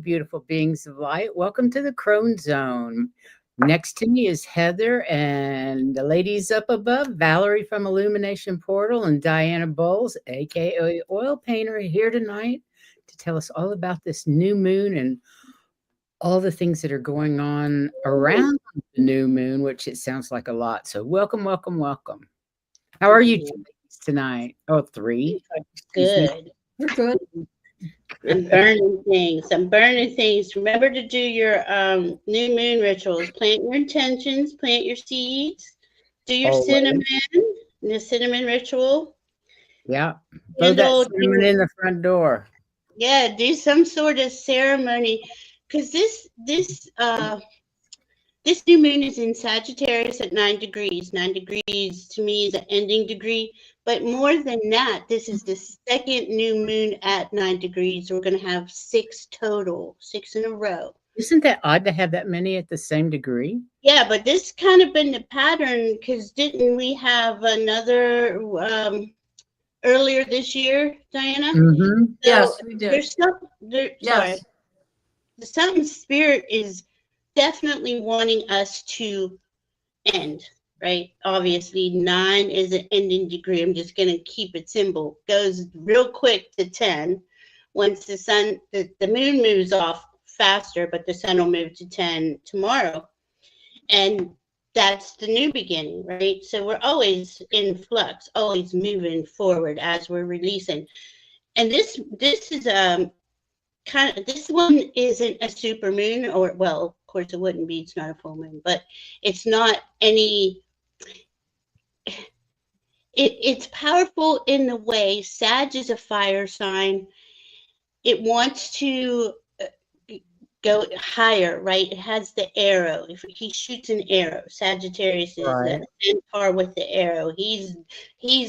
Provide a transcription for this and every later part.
beautiful beings of light. Welcome to the Crone Zone. Next to me is Heather, and the ladies up above, Valerie from Illumination Portal and Diana Boles, aka Oilpntr, here tonight to tell us all about this new moon and all the things that are going on around the new moon, which it sounds like a lot. So welcome, welcome, welcome. How are you tonight? Oh, three. Good. We're good. I'm burning things. Remember to do your new moon rituals. Plant your intentions, plant your seeds, do your cinnamon, the cinnamon ritual. Yeah. Throw that cinnamon in the front door. Yeah, do some sort of ceremony. Because this new moon is in Sagittarius at 9 degrees. 9 degrees to me is an ending degree. But more than that, this is the second new moon at 9 degrees. We're going to have 6 total, 6 in a row. Isn't that odd to have that many at the same degree? Yeah, but this kind of been the pattern, because didn't we have another earlier this year, Diana? Mm-hmm. So yes, we did. Sorry. The Sun Spirit is definitely wanting us to end, right? Obviously, 9 is an ending degree. I'm just going to keep it simple. Goes real quick to 10. Once the moon moves off faster, but the sun will move to 10 tomorrow. And that's the new beginning, right? So we're always in flux, always moving forward as we're releasing. And this is this one isn't a super moon, or, well, of course it wouldn't be, it's not a full moon, but it's not any, it's powerful in the way Sag is a fire sign. It wants to go higher, right? It has the arrow. If he shoots an arrow, Sagittarius is right. In par with the arrow. He's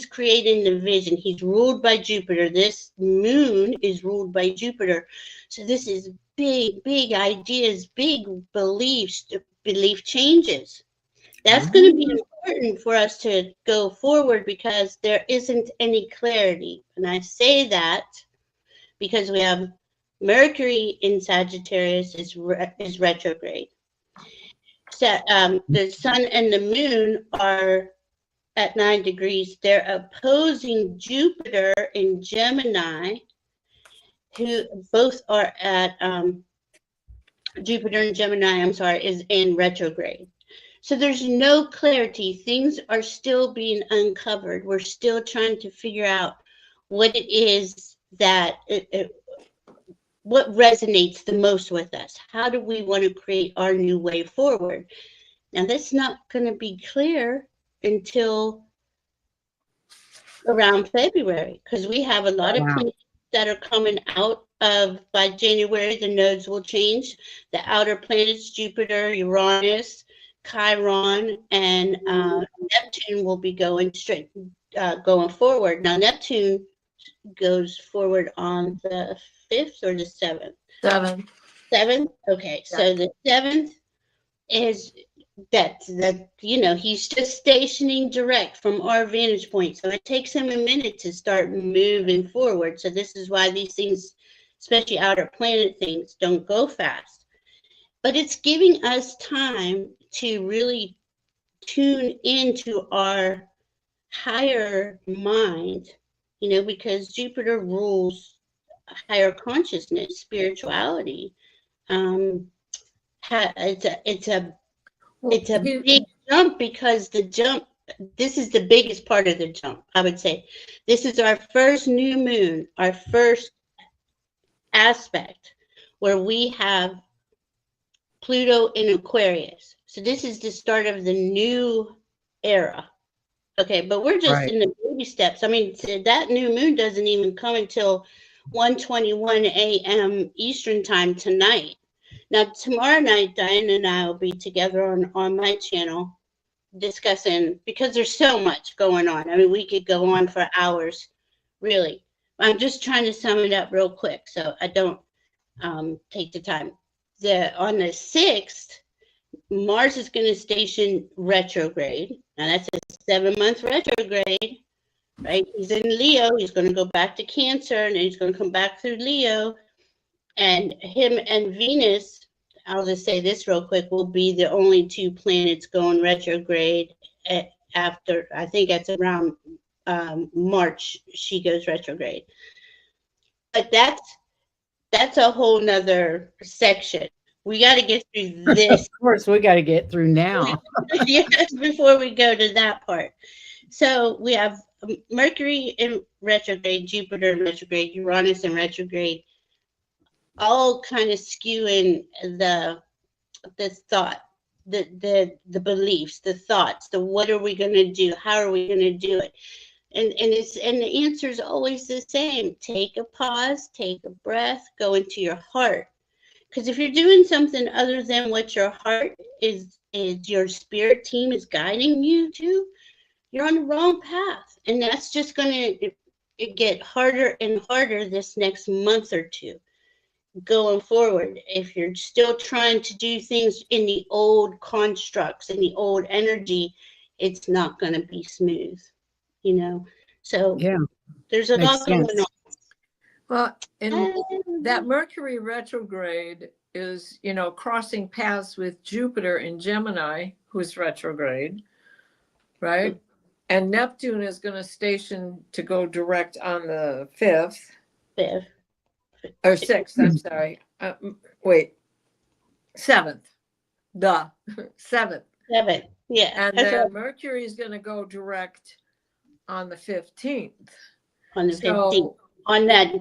creating the vision. He's ruled by Jupiter. This moon is ruled by Jupiter. So this is big ideas, big belief changes. That's going to be important for us to go forward, because there isn't any clarity. And I say that because we have Mercury in Sagittarius is retrograde. So the sun and the moon are at 9 degrees. They're opposing Jupiter in Gemini, who both are at Jupiter and Gemini, is in retrograde. So there's no clarity. Things are still being uncovered. We're still trying to figure out what it is that what resonates the most with us. How do we want to create our new way forward? Now, that's not going to be clear until around February, because we have a lot of planets that are coming out of, by January, the nodes will change. The outer planets, Jupiter, Uranus, Chiron, and Neptune will be going forward. Now, Neptune goes forward on the 5th or the 7th? 7th? Okay, yeah. So the 7th is that he's just stationing direct from our vantage point. So it takes him a minute to start moving forward. So this is why these things, especially outer planet things, don't go fast. But it's giving us time to really tune into our higher mind, because Jupiter rules higher consciousness, spirituality. It's a big jump, because this is the biggest part of the jump, I would say. This is our first new moon, our first aspect where we have Pluto in Aquarius. So this is the start of the new era. Okay, but we're just in the baby steps. I mean, that new moon doesn't even come until 1:21 a.m. Eastern time tonight. Now, tomorrow night, Diana and I will be together on my channel discussing, because there's so much going on. I mean, we could go on for hours, really. I'm just trying to sum it up real quick so I don't take the time. On the 6th, Mars is going to station retrograde. Now, that's a 7-month retrograde. Right, he's in Leo. He's going to go back to Cancer, and then he's going to come back through Leo, And him and Venus, I'll just say this real quick, will be the only two planets going retrograde after, I think that's around March, she goes retrograde. But that's a whole nother section. We got to get through this. Of course, we got to get through now. Yes, before we go to that part. So we have Mercury in retrograde, Jupiter in retrograde, Uranus in retrograde, all kind of skewing the thought, the beliefs, the thoughts, the what are we going to do? How are we going to do it? And the answer is always the same. Take a pause, take a breath, go into your heart. Because if you're doing something other than what your heart is your spirit team is guiding you to, you're on the wrong path. And that's just going to get harder and harder this next month or two going forward. If you're still trying to do things in the old constructs, in the old energy, it's not going to be smooth, you know. So Yeah, there's a lot going on. Well, and that Mercury retrograde is, you know, crossing paths with Jupiter in Gemini, who's retrograde, right? And Neptune is going to station to go direct on the 5th. 5th. Or 6th, I'm sorry. Wait, 7th. Duh. 7th. 7th, yeah. And then Mercury is going to go direct on the 15th. On the 15th. On that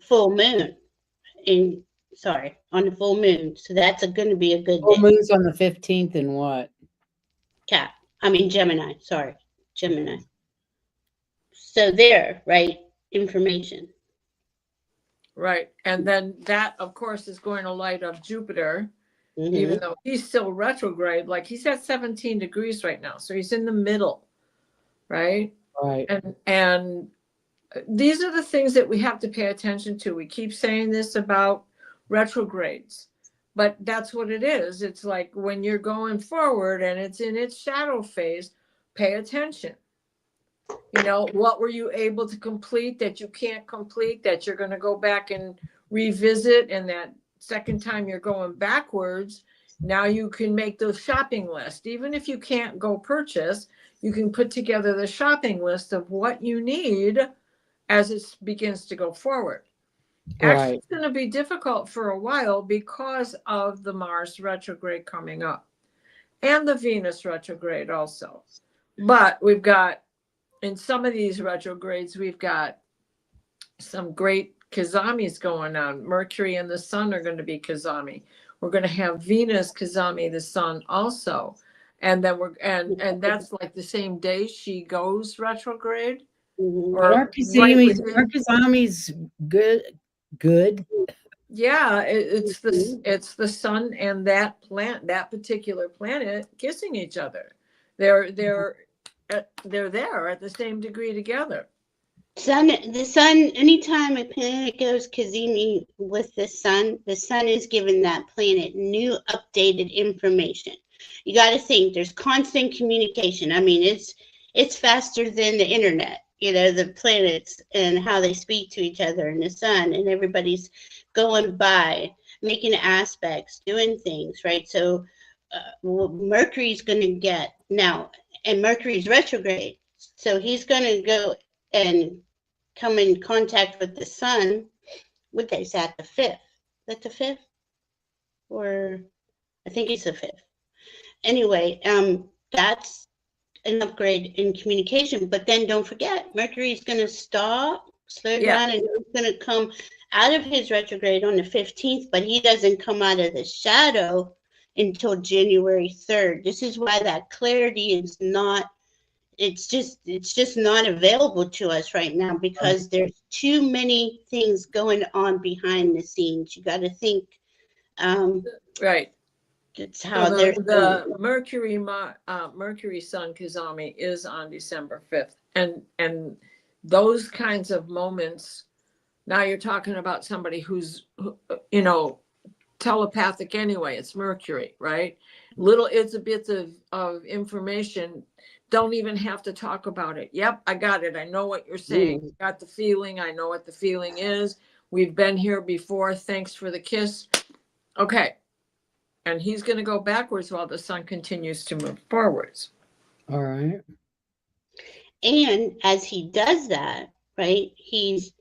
full moon. On the full moon. So that's going to be a good full day. moon's on the 15th and what? Gemini. Sorry. Gemini. So there, right? Information. Right. And then that, of course, is going to light up Jupiter, even though he's still retrograde. Like he's at 17 degrees right now. So he's in the middle. Right. Right. And these are the things that we have to pay attention to. We keep saying this about retrogrades, but that's what it is. It's like when you're going forward and it's in its shadow phase, pay attention. You know, what were you able to complete that you can't complete, that you're going to go back and revisit? And that second time you're going backwards, now you can make those shopping lists. Even if you can't go purchase, you can put together the shopping list of what you need as it begins to go forward. Actually, it's going to be difficult for a while because of the Mars retrograde coming up and the Venus retrograde also. But we've got, in some of these retrogrades, we've got some great Kazamis going on. Mercury and the Sun are going to be Kazami. We're going to have Venus Kazami the Sun also. And then and that's like the same day she goes retrograde. Or Kazami's good. Yeah, it's the Sun and that particular planet kissing each other. They're there at the same degree together. The sun, anytime a planet goes Kazimi with the sun is giving that planet new updated information. You got to think there's constant communication. I mean, it's faster than the internet, you know, the planets and how they speak to each other, and the sun, and everybody's going by, making aspects, doing things, right? So Mercury's going to get now, and Mercury's retrograde. So he's going to go and come in contact with the sun. What day is that? The 5th? Is that the 5th? Or I think it's the 5th. Anyway, that's an upgrade in communication. But then don't forget, Mercury's going to slow down, and he's going to come out of his retrograde on the 15th, but he doesn't come out of the shadow until January 3rd. This is why that clarity is not, it's just not available to us right now, because there's too many things going on behind the scenes. You got to think. Right. That's how the Mercury Sun Kazami is on December 5th. And those kinds of moments, now you're talking about somebody who's, you know, telepathic anyway. It's Mercury, right? It's a bit of information. Don't even have to talk about it. Yep, I got it. I know what you're saying. Got the feeling. I know what the feeling is. We've been here before. Thanks for the kiss. Okay. And he's going to go backwards while the sun continues to move forwards. All right. And as he does that, right, he's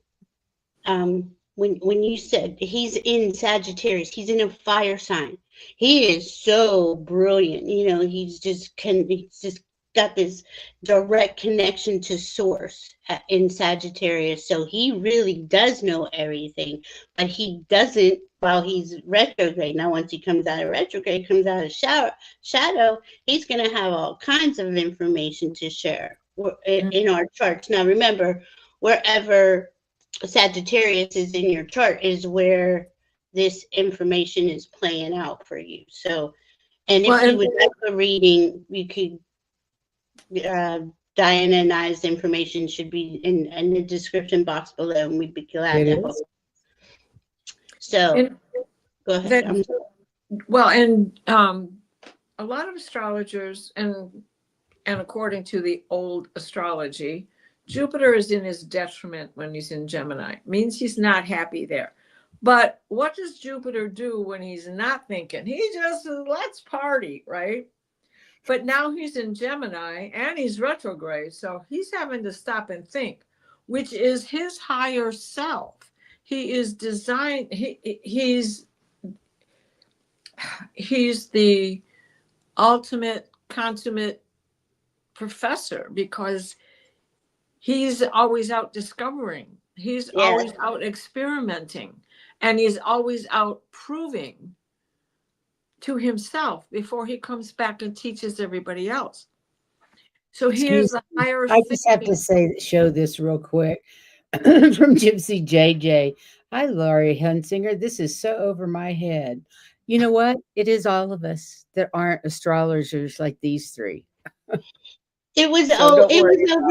when you said he's in Sagittarius, he's in a fire sign. He is so brilliant. You know, he's just got this direct connection to source in Sagittarius. So he really does know everything, but he doesn't while he's retrograde. Now, once he comes out of retrograde, comes out of shadow, he's going to have all kinds of information to share in our charts. Now, remember, wherever Sagittarius is in your chart is where this information is playing out for you. So, and if you would like a reading, you could, Diana and I's information should be in the description box below, and we'd be glad to help. So, go ahead. Well, and a lot of astrologers, and according to the old astrology, Jupiter is in his detriment when he's in Gemini. Means he's not happy there. But what does Jupiter do when he's not thinking? He just lets party, right? But now he's in Gemini and he's retrograde. So he's having to stop and think, which is his higher self. He is designed, he's the ultimate, consummate professor because he's always out discovering. He's always out experimenting. And he's always out proving to himself before he comes back and teaches everybody else. So here's the higher. I just have to show this real quick from Gypsy JJ. Hi, Laurie Hunsinger. This is so over my head. You know what? It is all of us that aren't astrologers like these three. It was over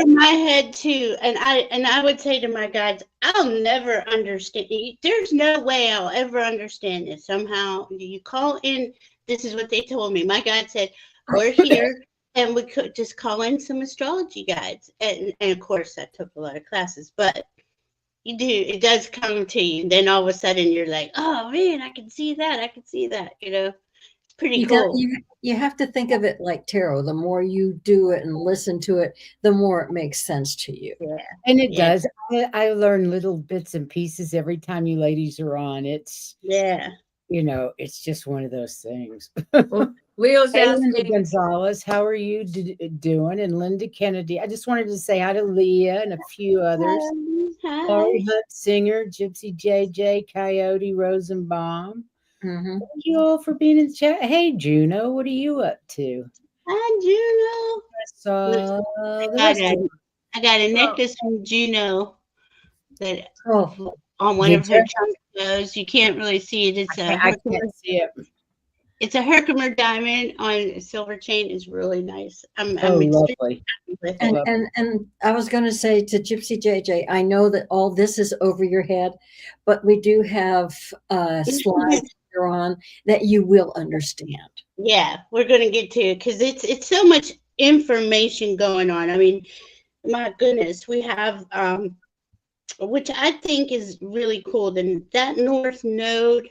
my head too, and I would say to my guides, I'll never understand. There's no way I'll ever understand this. Somehow you call in. This is what they told me. My guide said, "We're here, and we could just call in some astrology guides." And of course, that took a lot of classes, but it does come to you. Then all of a sudden, you're like, "Oh man, I can see that. I can see that." You know. Pretty cool. You have to think of it like tarot. The more you do it and listen to it, the more it makes sense to you. Yeah. And it does. I learn little bits and pieces every time you ladies are on. It's it's just one of those things. Leo's Linda Gonzalez, how are you doing? And Linda Kennedy. I just wanted to say hi to Leah and a few others. Hi. Laurie Hunt Singer, Gypsy JJ, Coyote Rosenbaum. Mm-hmm. Thank you all for being in the chat. Hey, Juno, what are you up to? Hi, Juno. I got a necklace from Juno that on one of her chunk shows. You can't really see it. I can't see it. It's a Herkimer diamond on a silver chain. It's really nice. I'm lovely. Happy with it. And I was going to say to Gypsy JJ, I know that all this is over your head, but we do have slides on that you will understand. Yeah, we're going to get to it because it's so much information going on. I mean, my goodness, we have which I think is really cool. Then that North Node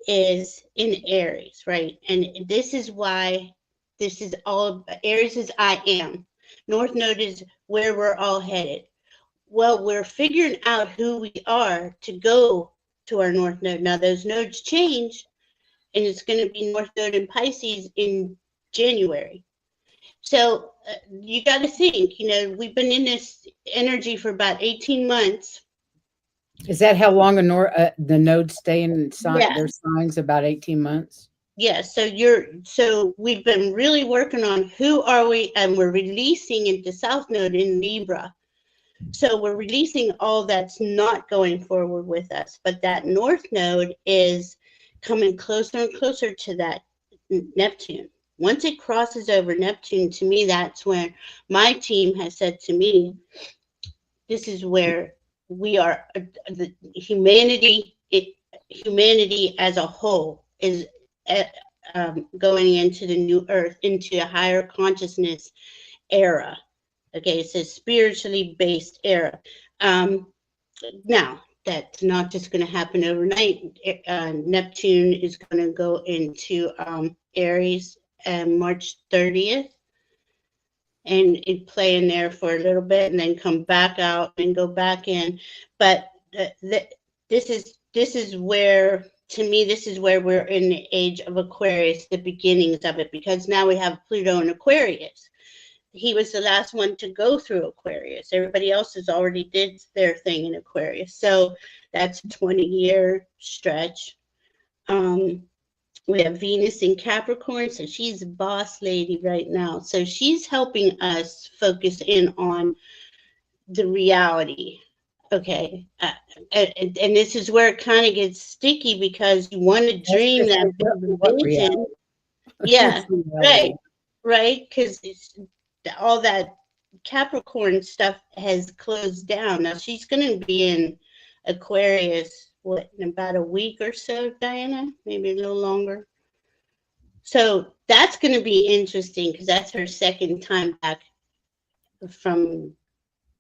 is in Aries, right? And this is why this is all Aries is I am. North Node is where we're all headed. Well, we're figuring out who we are to go to our North Node. Now those nodes change, and it's going to be North Node in Pisces in January. So you got to think, we've been in this energy for about 18 months. Is that how long the nodes stay in their signs? About 18 months? Yeah. So we've been really working on who are we, and we're releasing into South Node in Libra. So we're releasing all that's not going forward with us, but that North Node is coming closer and closer to that Neptune. Once it crosses over Neptune, to me, that's where my team has said to me, this is where we are, the humanity as a whole is going into the new earth, into a higher consciousness era. Okay, it's a spiritually based era. Now, that's not just going to happen overnight. Neptune is going to go into Aries March 30th, and it play in there for a little bit and then come back out and go back in. But this is where, to me, this is where we're in the age of Aquarius, the beginnings of it, because now we have Pluto in Aquarius. He was the last one to go through Aquarius. Everybody else has already did their thing in Aquarius. So that's a 20-year stretch. We have Venus in Capricorn, so she's a boss lady right now. So she's helping us focus in on the reality. Okay. And this is where it kind of gets sticky, because you want to dream that vision. Yeah, right. Because all that Capricorn stuff has closed down. Now she's going to be in Aquarius, in about a week or so, Diana? Maybe a little longer. So that's going to be interesting, because that's her second time back from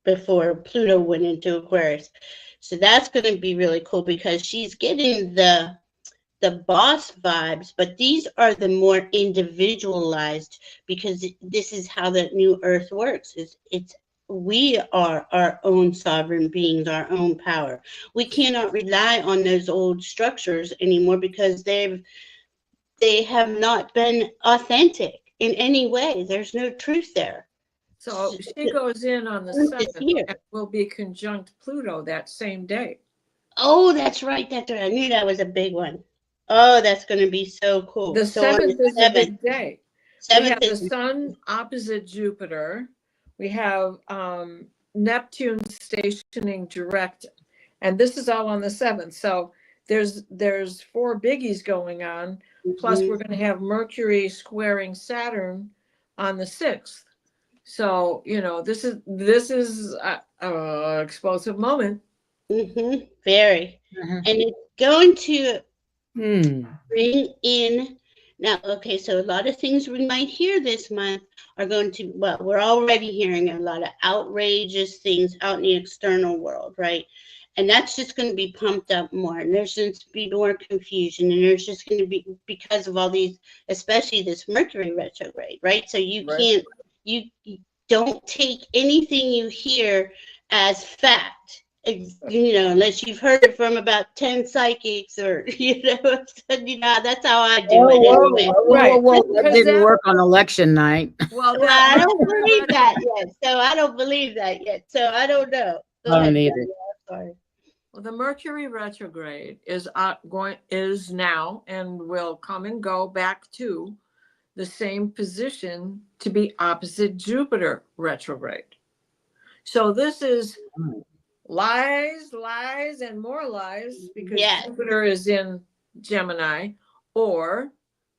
before Pluto went into Aquarius. So that's going to be really cool, because she's getting the boss vibes, but these are the more individualized, because this is how the new earth works. We are our own sovereign beings, our own power. We cannot rely on those old structures anymore, because they have not been authentic in any way. There's no truth there. So she goes in on the 7th and will be conjunct Pluto that same day. Oh, that's right. That's right. I knew that was a big one. Oh, that's going to be so cool. The 7th is a big day. We have the Sun opposite Jupiter. We have Neptune stationing direct, and this is all on the 7th. So there's 4 biggies going on. Plus, we're going to have Mercury squaring Saturn on the 6th. So this is a explosive moment. Very, and it's going to bring in. Now, okay, so a lot of things we might hear this month are going to, well, we're already hearing a lot of outrageous things out in the external world, right? And that's just going to be pumped up more. And there's going to be more confusion. And there's just going to be, because of all these, especially this Mercury retrograde, right? So you can't, you don't take anything you hear as fact. Unless you've heard it from about 10 psychics, or that's how I do it anyway. That didn't work on election night. Well, I don't believe that yet. So I don't believe that yet. So I don't know. I don't either. Sorry. Well, the Mercury retrograde is now and will come and go back to the same position to be opposite Jupiter retrograde. So this is lies, and more lies, because Jupiter is in Gemini. Or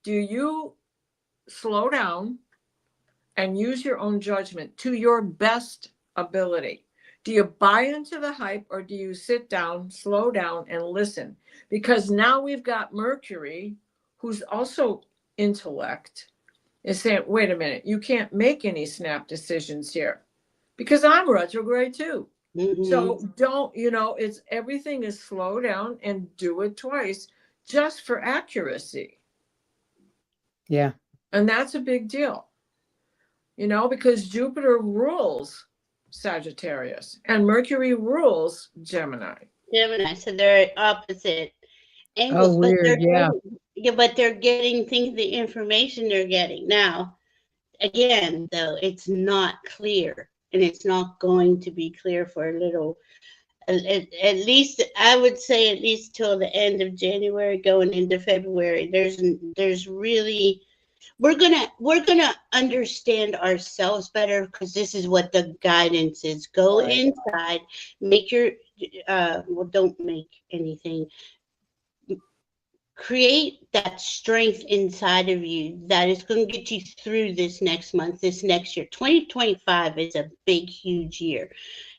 do you slow down and use your own judgment to your best ability? Do you buy into the hype, or do you sit down, slow down, and listen? Because now we've got Mercury, who's also intellect, is saying, wait a minute, you can't make any snap decisions here, because I'm retrograde too. So don't, it's everything is slow down and do it twice just for accuracy. Yeah. And that's a big deal, because Jupiter rules Sagittarius and Mercury rules Gemini. So they're opposite angles. Oh, weird. But they're getting the information they're getting. Now, again, though, it's not clear. And it's not going to be clear for a little, at least, I would say at least till the end of January, going into February. There's really, we're gonna understand ourselves better, because this is what the guidance is. Go inside, make your, don't make anything. Create that strength inside of you that is going to get you through this next month, this next year. 2025 is a big, huge year.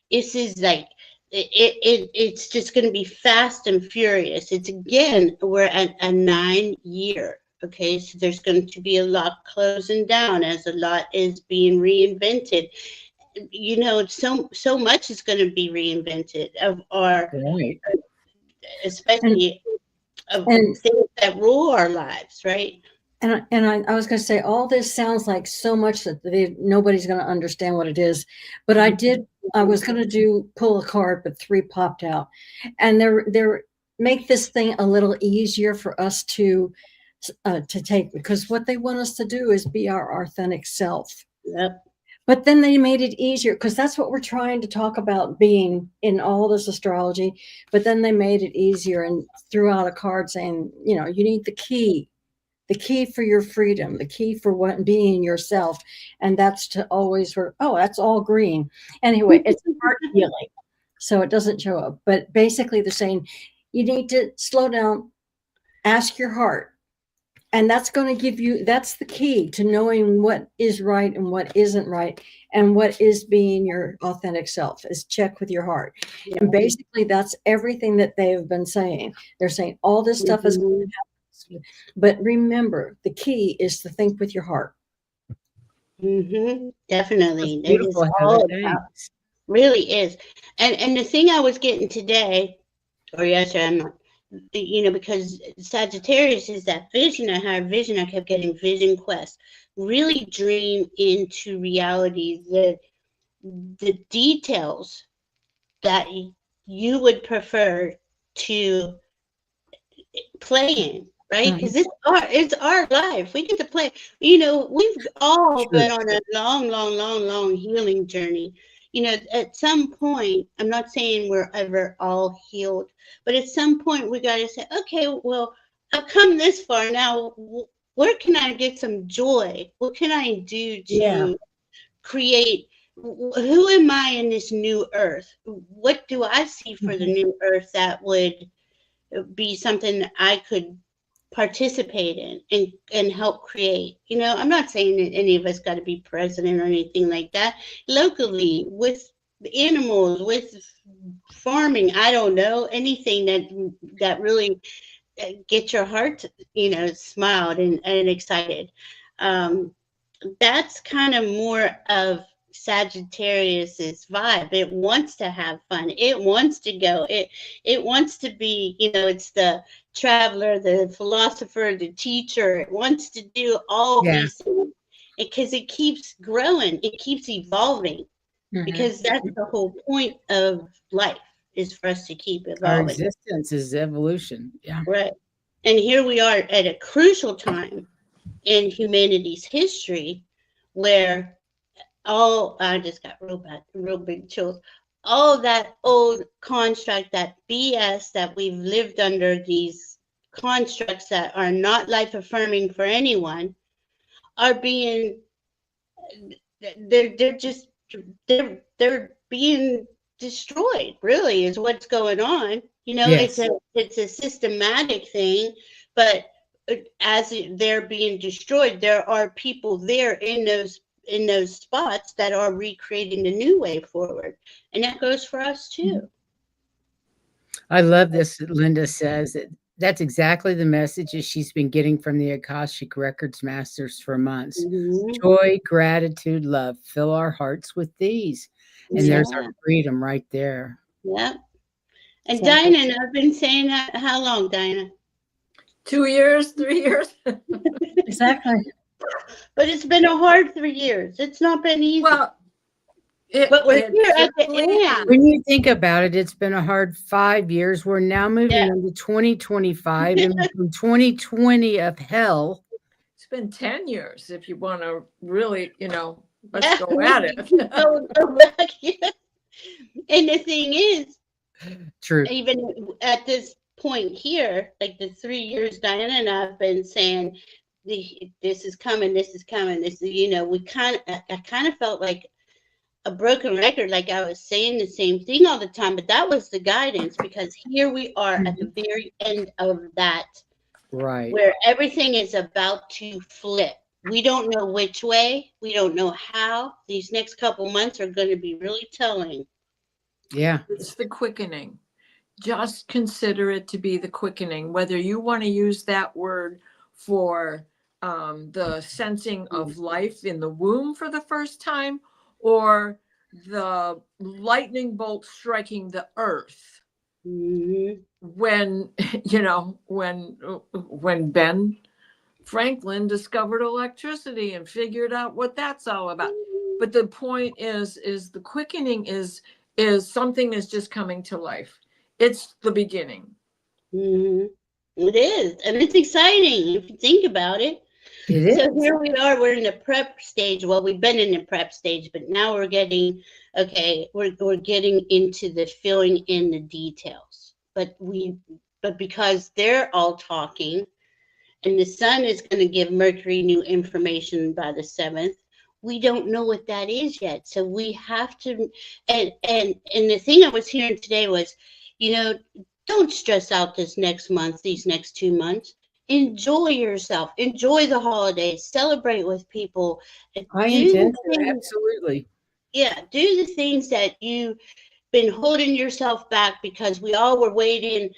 This is like, it's just going to be fast and furious. It's, again, we're at a 9-year. Okay, so there's going to be a lot closing down as a lot is being reinvented. you know, so much is going to be reinvented of our, Right. especially of And things that rule our lives, right? I was going to say, all this sounds like so much that nobody's going to understand what it is. But I was going to pull a card, but 3 popped out, and they're make this thing a little easier for us to take, because what they want us to do is be our authentic self. Yep. But then they made it easier, because that's what we're trying to talk about being in all this astrology. But then they made it easier and threw out a card saying, you know, you need the key for your freedom, the key for what being yourself. And that's to always that's all green. Anyway, it's heart healing. So it doesn't show up. But basically they're saying you need to slow down, ask your heart. And that's going to give you, that's the key to knowing what is right and what isn't right, and what is being your authentic self, is check with your heart. Yeah. And basically that's everything that they have been saying. They're saying all this stuff is going to happen. But remember, the key is to think with your heart. Definitely. That's beautiful, It is Heather. all about, really is. And the thing I was getting today, or yesterday, I'm not, you know, because Sagittarius is that vision. I had a vision. I kept getting vision quest. Really dream into reality the details that you would prefer to play in, right? Because it's our life. We get to play. You know, we've all been on a long healing journey. You know, at some point, I'm not saying we're ever all healed, but at some point we got to say, okay, well, I've come this far now. Where can I get some joy? What can I do to create? Who am I in this new earth? What do I see for the new earth that would be something that I could participate in and help create? You know, I'm not saying that any of us got to be president or anything like that. Locally, with animals, with farming, I don't know, anything that really gets your heart, you know, smiled and excited. That's kind of more of Sagittarius's vibe. It wants to have fun. It wants to go. It wants to be, you know, it's the traveler, the philosopher, the teacher. It wants to do all these things because it keeps growing. It keeps evolving, because that's the whole point of life, is for us to keep evolving. Our existence is evolution. Yeah. Right. And here we are at a crucial time in humanity's history where I just got real big chills. All that old construct, that BS that we've lived under, these constructs that are not life affirming for anyone, are being, they're being destroyed, really, is what's going on. You know, it's a systematic thing, but as they're being destroyed, there are people there in those spots that are recreating the new way forward, and that goes for us too. I love this. Linda says that's exactly the messages she's been getting from the Akashic Records Masters for months. Joy, gratitude, love, fill our hearts with these. And there's our freedom right there. Yeah. And Dinah, and I've been saying that, how long, Dinah? 2 years, 3 years. Exactly. But it's been a hard 3 years. It's not been easy. Well, but we're here at the end. When you think about it, it's been a hard 5 years. We're now moving into 2025, and from 2020 of hell. It's been 10 years if you want to really, you know, let's go at it. Go back. And the thing is, true. Even at this point here, like the 3 years Diana and I have been saying, this is coming, this is coming, this is, you know, I kind of felt like a broken record, like I was saying the same thing all the time, but that was the guidance, because here we are at the very end of that, right, where everything is about to flip. We don't know which way, we don't know how. These next couple months are going to be really telling. Yeah, it's the quickening. Just consider it to be the quickening, whether you want to use that word for the sensing of life in the womb for the first time, or the lightning bolt striking the earth Mhm. when, you know, when Ben Franklin discovered electricity and figured out what that's all about. But the point is the quickening is something is just coming to life. It's the beginning. Mhm. It is, and it's exciting if you think about it. It So is. here we are. We're in the prep stage. Well, we've been in the prep stage, but now we're getting We're getting into the filling in the details. But because they're all talking, and the sun is going to give Mercury new information by the 7th. We don't know what that is yet, so we have to. And the thing I was hearing today was, you know, don't stress out this next month, these next 2 months. Enjoy yourself. Enjoy the holidays. Celebrate with people. I Do the intend to. things, Absolutely. yeah, do the things that you've been holding yourself back because we all were waiting,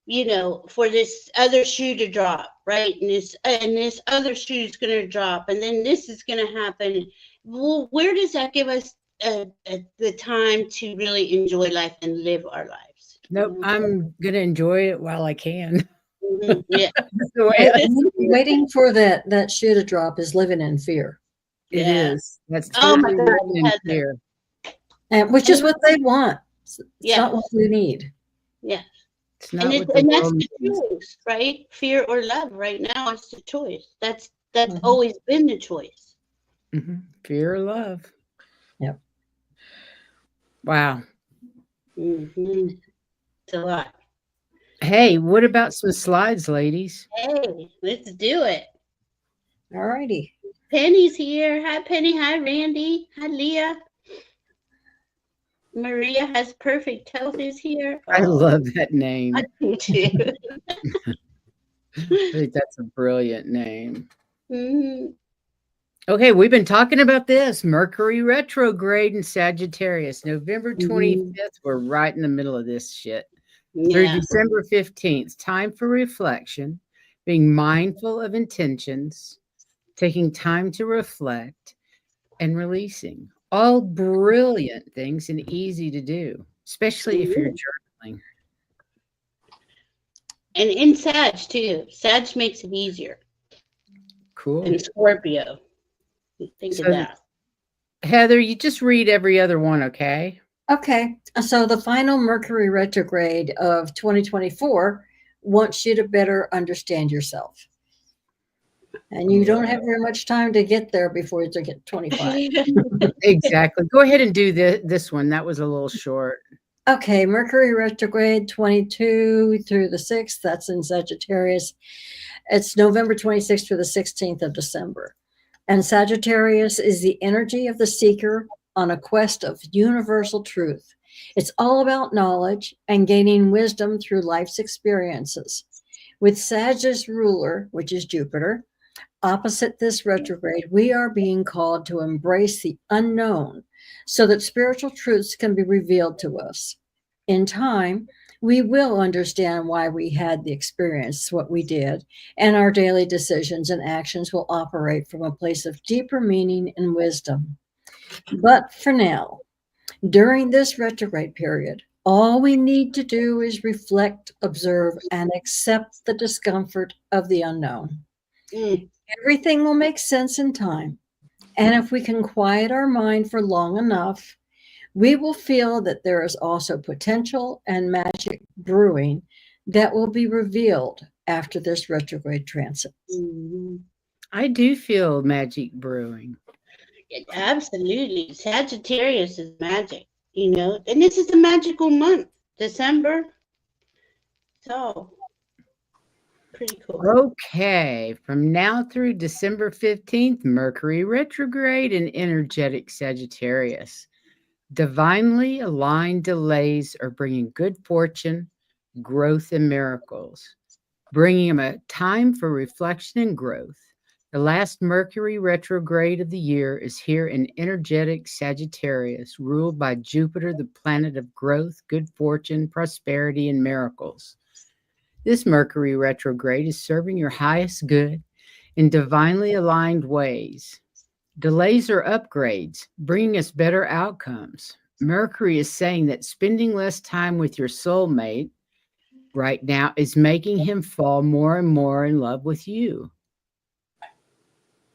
you know, for this other shoe to drop, right? And this other shoe is going to drop, and then this is going to happen. Well, where does that give us the time to really enjoy life and live our lives? Nope. I'm going to enjoy it while I can. Yeah, That's the way I see it. Waiting for that shoe to drop is living in fear, It yeah. is. That's Oh my totally God, living in Heather. fear. and which is what they want. It's Yeah. not what we need. Yeah, It's and not it's what the and that's world the needs. choice, right? Fear or love. Right now, it's the choice. That's Mhm. always been the choice. Fear or love. Yep. Wow. It's a lot. Hey, what about some slides, ladies? Hey, let's do it. All righty. Penny's here. Hi, Penny. Hi, Randy. Hi, Leah. Maria has perfect health is here. I love that name. I do too. I think that's a brilliant name. Mhm. Okay, we've been talking about this. Mercury retrograde in Sagittarius, November 25th. We're right in the middle of this shit. Through Yeah. December 15th, time for reflection, being mindful of intentions, taking time to reflect, and releasing. All brilliant things and easy to do, especially if you're journaling. And in Sag too. Sag makes it easier Cool. than Scorpio. Think of So, that. Heather, you just read every other one, okay? Okay. So the final Mercury retrograde of 2024 wants you to better understand yourself. And you don't have very much time to get there before you get 25. Exactly. Go ahead and do this one. That was a little short. Okay, Mercury retrograde 22 through the 6th. That's in Sagittarius. It's November 26th through the 16th of December. And Sagittarius is the energy of the seeker on a quest of universal truth. It's all about knowledge and gaining wisdom through life's experiences. With Sag's ruler, which is Jupiter, opposite this retrograde, we are being called to embrace the unknown so that spiritual truths can be revealed to us. In time, we will understand why we had the experience, what we did, and our daily decisions and actions will operate from a place of deeper meaning and wisdom. But for now, during this retrograde period, all we need to do is reflect, observe, and accept the discomfort of the unknown. Everything will make sense in time. And if we can quiet our mind for long enough, we will feel that there is also potential and magic brewing that will be revealed after this retrograde transit. I do feel magic brewing. Absolutely. Sagittarius is magic, you know, and this is a magical month, December. So, pretty cool. Okay. From now through December 15th, Mercury retrograde in energetic Sagittarius. Divinely aligned delays are bringing good fortune, growth, and miracles, bringing them a time for reflection and growth. The last Mercury retrograde of the year is here in energetic Sagittarius, ruled by Jupiter, the planet of growth, good fortune, prosperity, and miracles. This Mercury retrograde is serving your highest good in divinely aligned ways. Delays or upgrades, bringing us better outcomes. Mercury is saying that spending less time with your soulmate right now is making him fall more and more in love with you.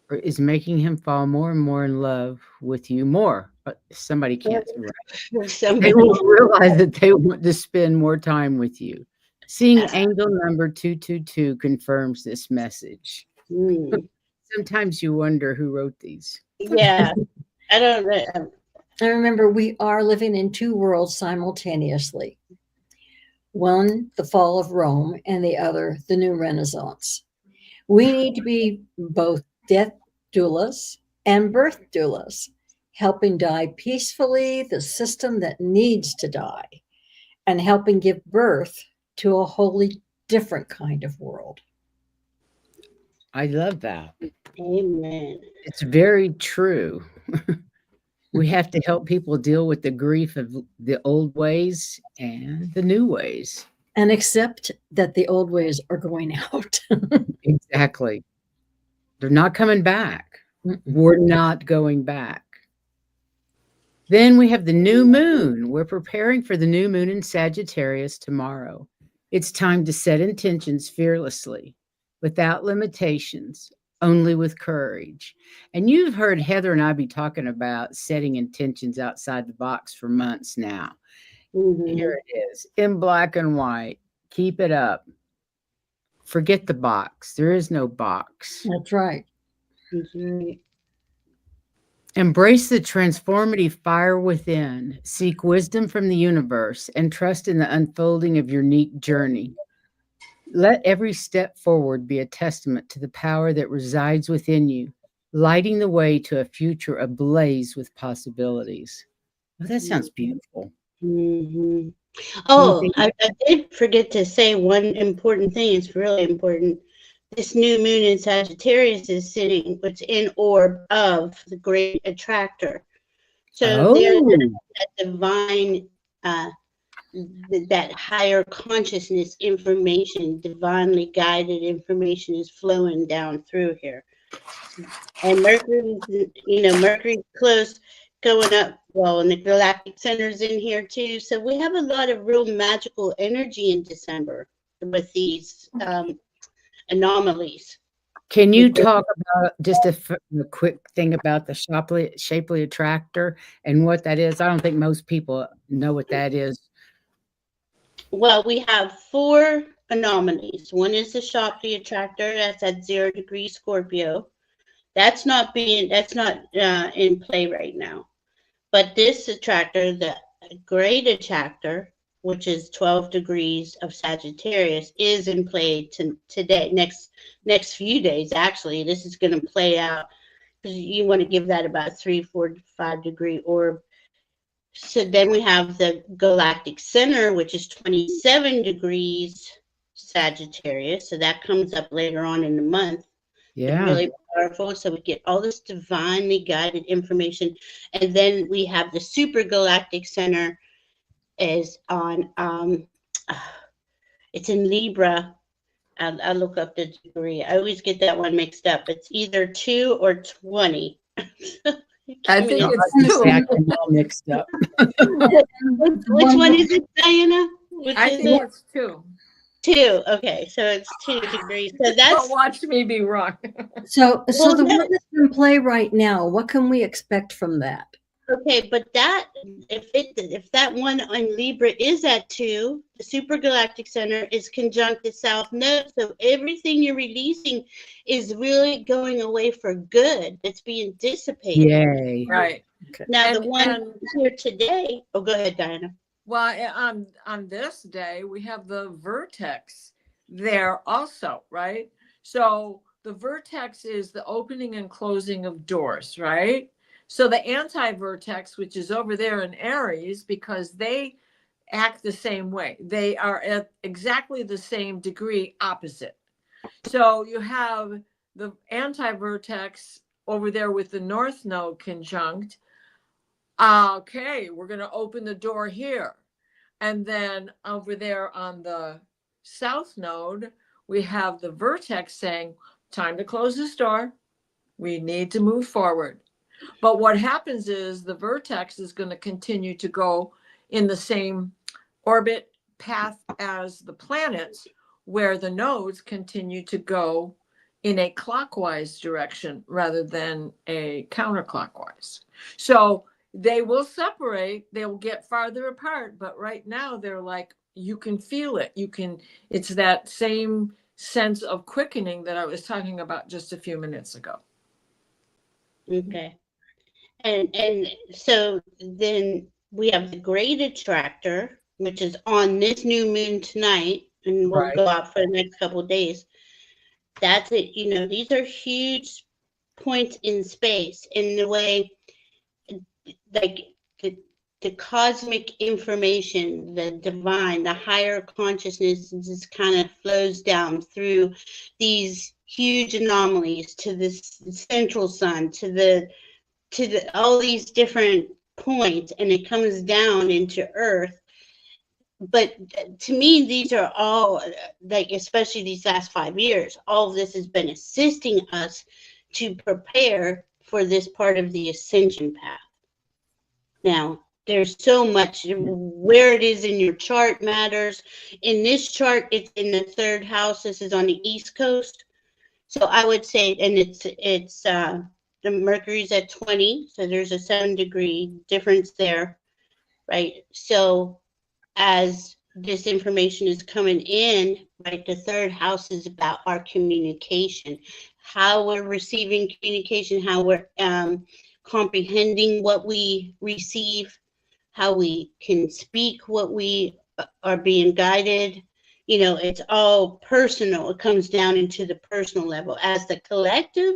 Or is making him fall more and more in love with you more. Somebody can't. They will realize that they want to spend more time with you. Seeing angel number 222 confirms this message. Sometimes you wonder who wrote these. Yeah, I don't know. I remember we are living in two worlds simultaneously. One, the fall of Rome, and the other, the new Renaissance. We need to be both death doulas and birth doulas, helping die peacefully the system that needs to die, and helping give birth to a wholly different kind of world. I love that. Amen. It's very true. We have to help people deal with the grief of the old ways and the new ways. And accept that the old ways are going out. Exactly. They're not coming back. We're not going back. Then we have the new moon. We're preparing for the new moon in Sagittarius tomorrow. It's time to set intentions fearlessly, without limitations, only with courage. And you've heard Heather and I be talking about setting intentions outside the box for months now. Here it is, in black and white. Keep it up. Forget the box. There is no box. That's right. Embrace the transformative fire within. Seek wisdom from the universe and trust in the unfolding of your unique journey. Let every step forward be a testament to the power that resides within you, lighting the way to a future ablaze with possibilities. Oh, that sounds beautiful. Oh, I did forget to say one important thing. It's really important. This new moon in Sagittarius is sitting, it's in orb of the great attractor. So there's that divine, that higher consciousness information, divinely guided information is flowing down through here. And Mercury, Mercury's close, going up, well, and the galactic center's in here too. So we have a lot of real magical energy in December with these anomalies. Can you talk about just a quick thing about the shapely attractor and what that is? I don't think most people know what that is. Well, we have 4 anomalies. One is the shapely attractor. That's at 0 degrees Scorpio. That's not in play right now. But this attractor, the great attractor, which is 12 degrees of Sagittarius, is in play today, next few days, actually. This is going to play out because you want to give that about 3, 4, 5 degree orb. So then we have the galactic center, which is 27 degrees Sagittarius. So that comes up later on in the month. Yeah. It's really powerful. So we get all this divinely guided information. And then we have the super galactic center is on, it's in Libra. I'll look up the degree. I always get that one mixed up. It's either 2 or 20. I think it's all mixed up. Which one is it, Diana? I think it's 2. 2. Okay, so it's 2 degrees. So that's. Don't watch me be wrong. So the one that's in play right now, what can we expect from that? Okay, but that if that one on Libra is at 2, the super galactic center is conjunct the South Node. So everything you're releasing is really going away for good. It's being dissipated. Yay! Right. Okay. Now the one here today. Oh, go ahead, Diana. Well, on this day we have the vertex there also, right? So the vertex is the opening and closing of doors, right? So the anti-vertex, which is over there in Aries, because they act the same way. They are at exactly the same degree opposite. So you have the anti-vertex over there with the North Node conjunct. Okay, we're going to open the door here. And then over there on the South Node, we have the vertex saying, time to close this door. We need to move forward. But what happens is the vertex is going to continue to go in the same orbit path as the planets, where the nodes continue to go in a clockwise direction rather than a counterclockwise. So they will separate, they will get farther apart, but right now they're like, you can feel it. It's that same sense of quickening that I was talking about just a few minutes ago. Okay. And so then we have the great attractor, which is on this new moon tonight, and will go out for the next couple of days. That's it. You know, these are huge points in space in the way, like the cosmic information, the divine, the higher consciousness just kind of flows down through these huge anomalies to this central sun, to the all these different points, and it comes down into Earth. But to me, these are all, like, especially these last 5 years, all of this has been assisting us to prepare for this part of the ascension path. Now, there's so much, where it is in your chart matters. In this chart, it's in the 3rd house. This is on the East Coast. So I would say, and it's the Mercury's at 20, so there's a 7-degree difference there, right? So as this information is coming in, right, the 3rd house is about our communication, how we're receiving communication, how we're comprehending what we receive, how we can speak what we are being guided. You know, it's all personal. It comes down into the personal level. As the collective,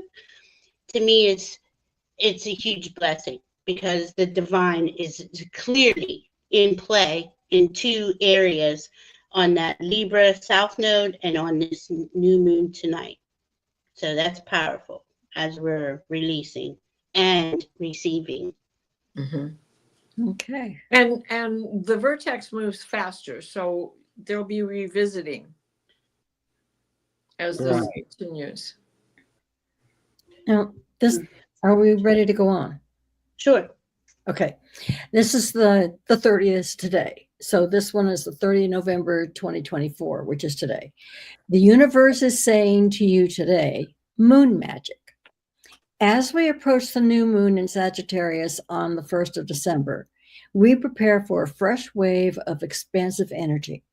to me, it's a huge blessing, because the divine is clearly in play in 2 areas, on that Libra South Node and on this new moon tonight. So that's powerful as we're releasing and receiving. Mm-hmm. Okay. And the vertex moves faster, so they'll be revisiting as this continues. Now, are we ready to go on? Sure. Okay. This is the 30th today. So this one is the 30th of November, 2024, which is today. The universe is saying to you today, moon magic. As we approach the new moon in Sagittarius on the 1st of December, we prepare for a fresh wave of expansive energy.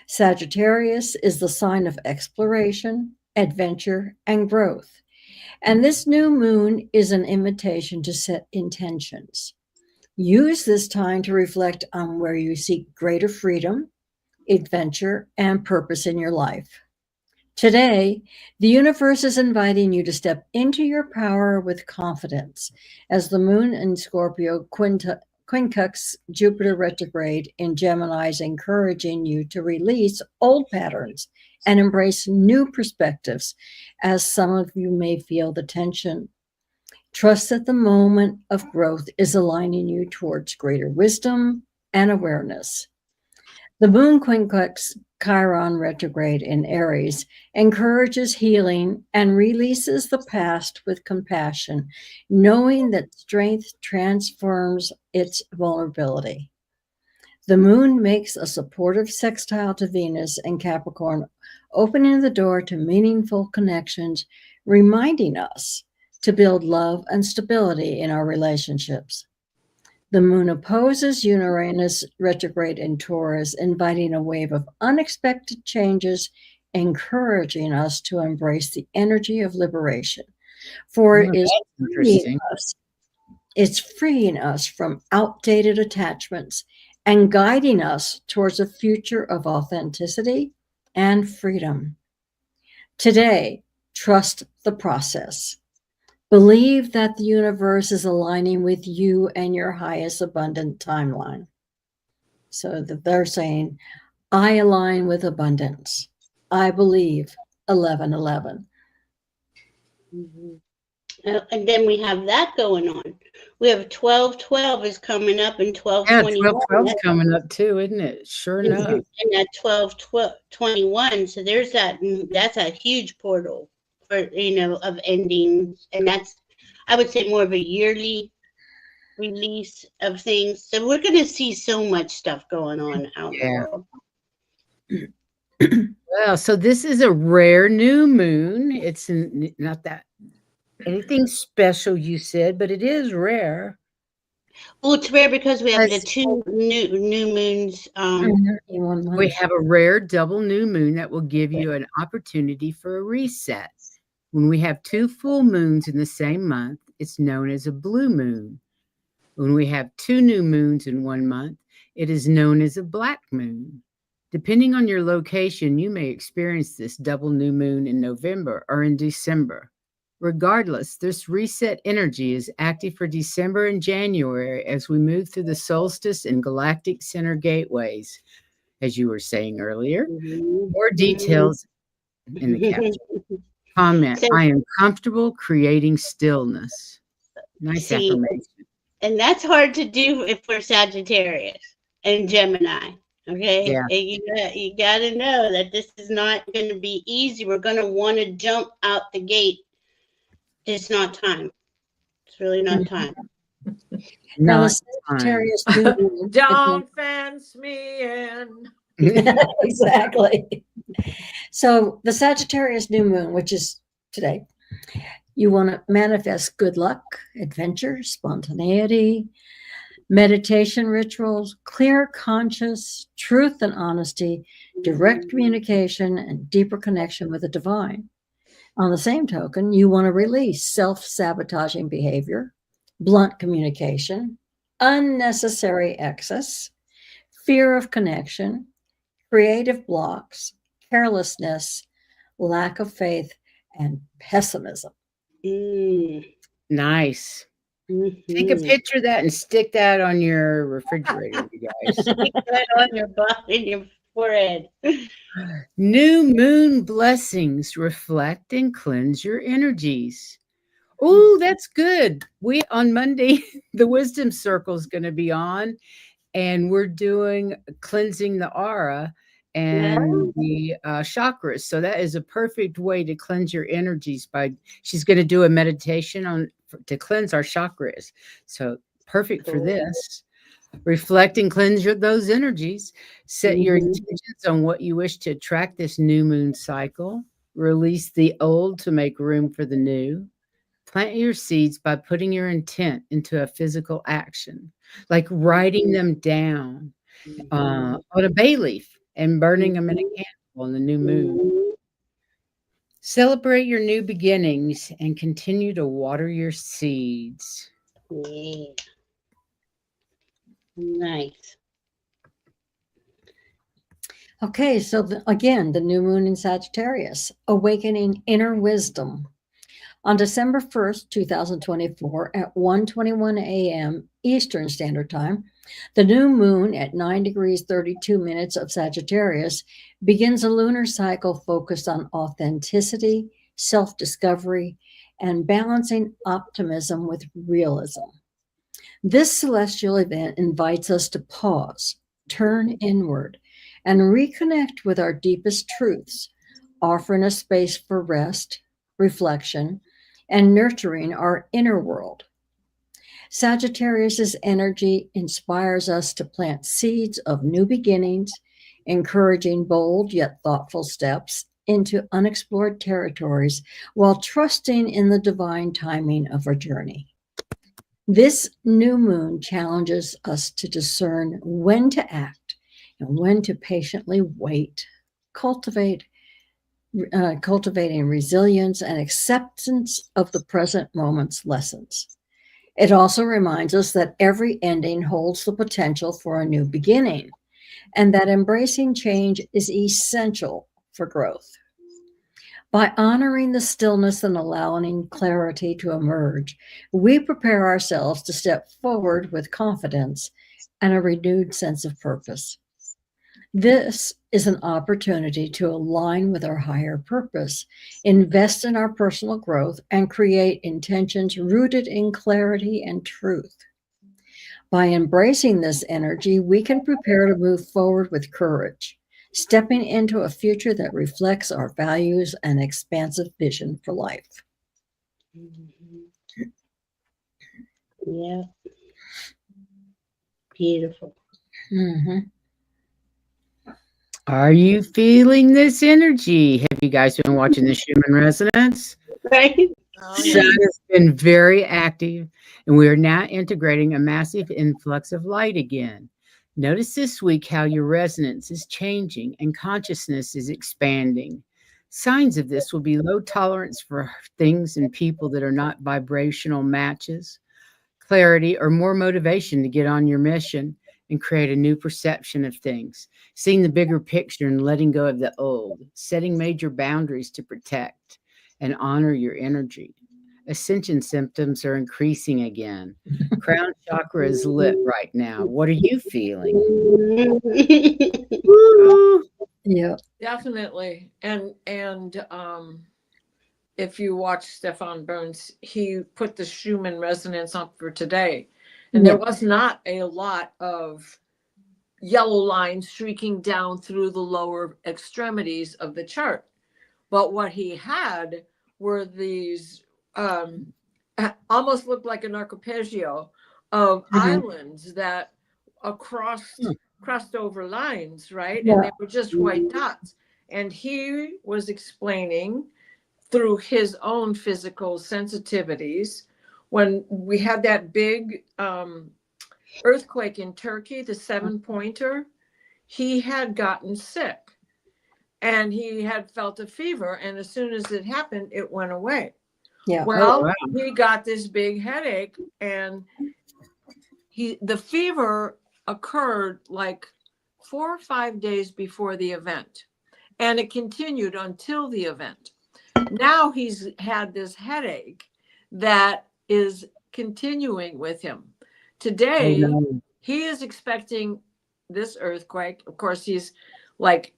Sagittarius is the sign of exploration, adventure, and growth. And this new moon is an invitation to set intentions. Use this time to reflect on where you seek greater freedom, adventure, and purpose in your life. Today, the universe is inviting you to step into your power with confidence as the moon in Scorpio quincunx Jupiter retrograde in Gemini is encouraging you to release old patterns and embrace new perspectives, as some of you may feel the tension. Trust that the moment of growth is aligning you towards greater wisdom and awareness. The moon quincunx Chiron retrograde in Aries encourages healing and releases the past with compassion, knowing that strength transforms its vulnerability. The moon makes a supportive sextile to Venus and Capricorn, opening the door to meaningful connections, reminding us to build love and stability in our relationships. The moon opposes Uranus retrograde in Taurus, inviting a wave of unexpected changes, encouraging us to embrace the energy of liberation. For it's freeing us from outdated attachments and guiding us towards a future of authenticity and freedom. Today, trust the process. Believe that the universe is aligning with you and your highest abundant timeline. So that they're saying, I align with abundance. I believe 1111. Mm-hmm. And then we have that going on. We have 1212 is coming up, and 1221. Yeah, 1212 is coming up too, isn't it? Sure enough. And that 1221. So there's that's a huge portal for, of endings, and that's I would say more of a yearly release of things. So we're going to see so much stuff going on out in the Yeah. world. Well, so this is a rare new moon. It's not that anything special, you said, but it is rare. Well, it's rare because we have the Yes. 2 new moons. We have a rare double new moon that will give you an opportunity for a reset. When we have 2 full moons in the same month, it's known as a blue moon. When we have 2 new moons in one month, it is known as a black moon. Depending on your location, you may experience this double new moon in November or in December. Regardless, this reset energy is active for December and January as we move through the solstice and galactic center gateways, as you were saying earlier. More details in the caption. Comment, So- I am comfortable creating stillness. Nice See, affirmation. And that's hard to do if we're Sagittarius and Gemini. Okay. Yeah. And you got to know that this is not going to be easy. We're going to want to jump out the gate. It's not time. It's really not time. Now, Not the Sagittarius new moon. Don't fence me in. Exactly. So the Sagittarius new moon, which is today, you want to manifest good luck, adventure, spontaneity, meditation rituals, clear conscious, truth and honesty, direct communication, and deeper connection with the divine. On the same token, you want to release self-sabotaging behavior, blunt communication, unnecessary excess, fear of connection, creative blocks, carelessness, lack of faith, and pessimism. Nice. Take a picture of that and stick that on your refrigerator, you guys. Stick that on your body, in your forehead. New moon blessings reflect and cleanse your energies. Oh, that's good. We on Monday, the wisdom circle is going to be on, and we're doing cleansing the aura and the chakras. So that is a perfect way to cleanse your energies. She's going to do a meditation to cleanse our chakras. So perfect for this. Reflect and cleanse those energies. Set your intentions on what you wish to attract this new moon cycle. Release the old to make room for the new. Plant your seeds by putting your intent into a physical action, like writing them down on a bay leaf and burning them in a candle on the new moon. Celebrate your new beginnings and continue to water your seeds. Yeah. Nice. Okay, so again, the new moon in Sagittarius, awakening inner wisdom. On December 1st, 2024, at 1:21 a.m. Eastern Standard Time, the new moon at 9 degrees 32 minutes of Sagittarius begins a lunar cycle focused on authenticity, self-discovery, and balancing optimism with realism. This celestial event invites us to pause, turn inward, and reconnect with our deepest truths, offering a space for rest, reflection, and nurturing our inner world. Sagittarius's energy inspires us to plant seeds of new beginnings, encouraging bold yet thoughtful steps into unexplored territories while trusting in the divine timing of our journey. This new moon challenges us to discern when to act and when to patiently wait, cultivating resilience and acceptance of the present moment's lessons. It also reminds us that every ending holds the potential for a new beginning, and that embracing change is essential for growth. By honoring the stillness and allowing clarity to emerge, we prepare ourselves to step forward with confidence and a renewed sense of purpose. This is an opportunity to align with our higher purpose, invest in our personal growth, and create intentions rooted in clarity and truth. By embracing this energy, we can prepare to move forward with courage, stepping into a future that reflects our values and expansive vision for life. Yeah. Beautiful. Mm-hmm. Are you feeling this energy? Have you guys been watching the Schumann resonance? Right? Oh, Sun yeah. has been very active, and we are now integrating a massive influx of light again. Notice this week how your resonance is changing and consciousness is expanding. Signs of this will be low tolerance for things and people that are not vibrational matches, clarity, or more motivation to get on your mission and create a new perception of things, seeing the bigger picture and letting go of the old, setting major boundaries to protect and honor your energy. Ascension symptoms are increasing again. Crown chakra is lit right now. What are you feeling? Woo! Yeah. Definitely. And if you watch Stefan Burns, he put the Schumann resonance up for today. And there was not a lot of yellow lines streaking down through the lower extremities of the chart. But what he had were these almost looked like an archipelago of islands that crossed over lines, right? Yeah. And they were just white dots. And he was explaining through his own physical sensitivities when we had that big earthquake in Turkey, the 7-pointer, he had gotten sick and he had felt a fever. And as soon as it happened, it went away. Yeah. Well, wow. he got this big headache and the fever occurred like 4 or 5 days before the event. And it continued until the event. Now he's had this headache that is continuing with him. Today, he is expecting this earthquake. Of course, he's like,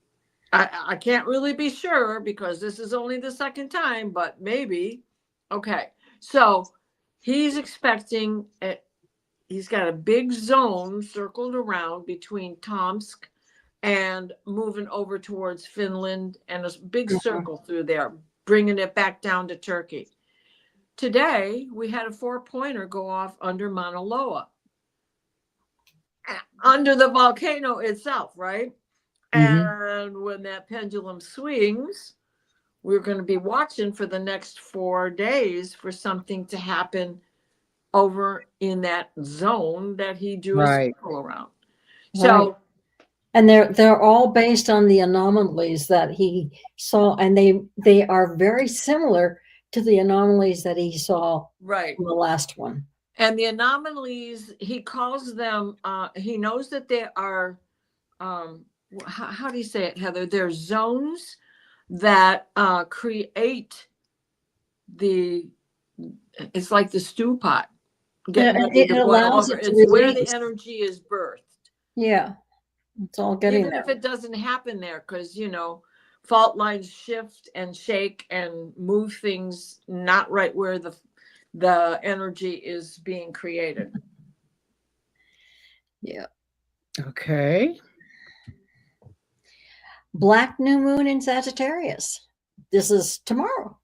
I can't really be sure because this is only the second time, but maybe. Okay. So he's expecting it. He's got a big zone circled around between Tomsk and moving over towards Finland and a big circle through there, bringing it back down to Turkey. Today, we had a 4-pointer go off under Mauna Loa, under the volcano itself, right? And when that pendulum swings, we're going to be watching for the next 4 days for something to happen over in that zone that he drew a circle around. So, and they're all based on the anomalies that he saw, and they are very similar to the anomalies that he saw in the last one. And the anomalies, he calls them, he knows that they are, how do you say it, Heather? They're zones that create it's like the stew pot. It allows it to it's where the release. energy is birthed. Yeah, it's all getting Even there. if it doesn't happen there, because, fault lines shift and shake and move things not right where the energy is being created. Yeah. Okay. Black new moon in Sagittarius. This is tomorrow.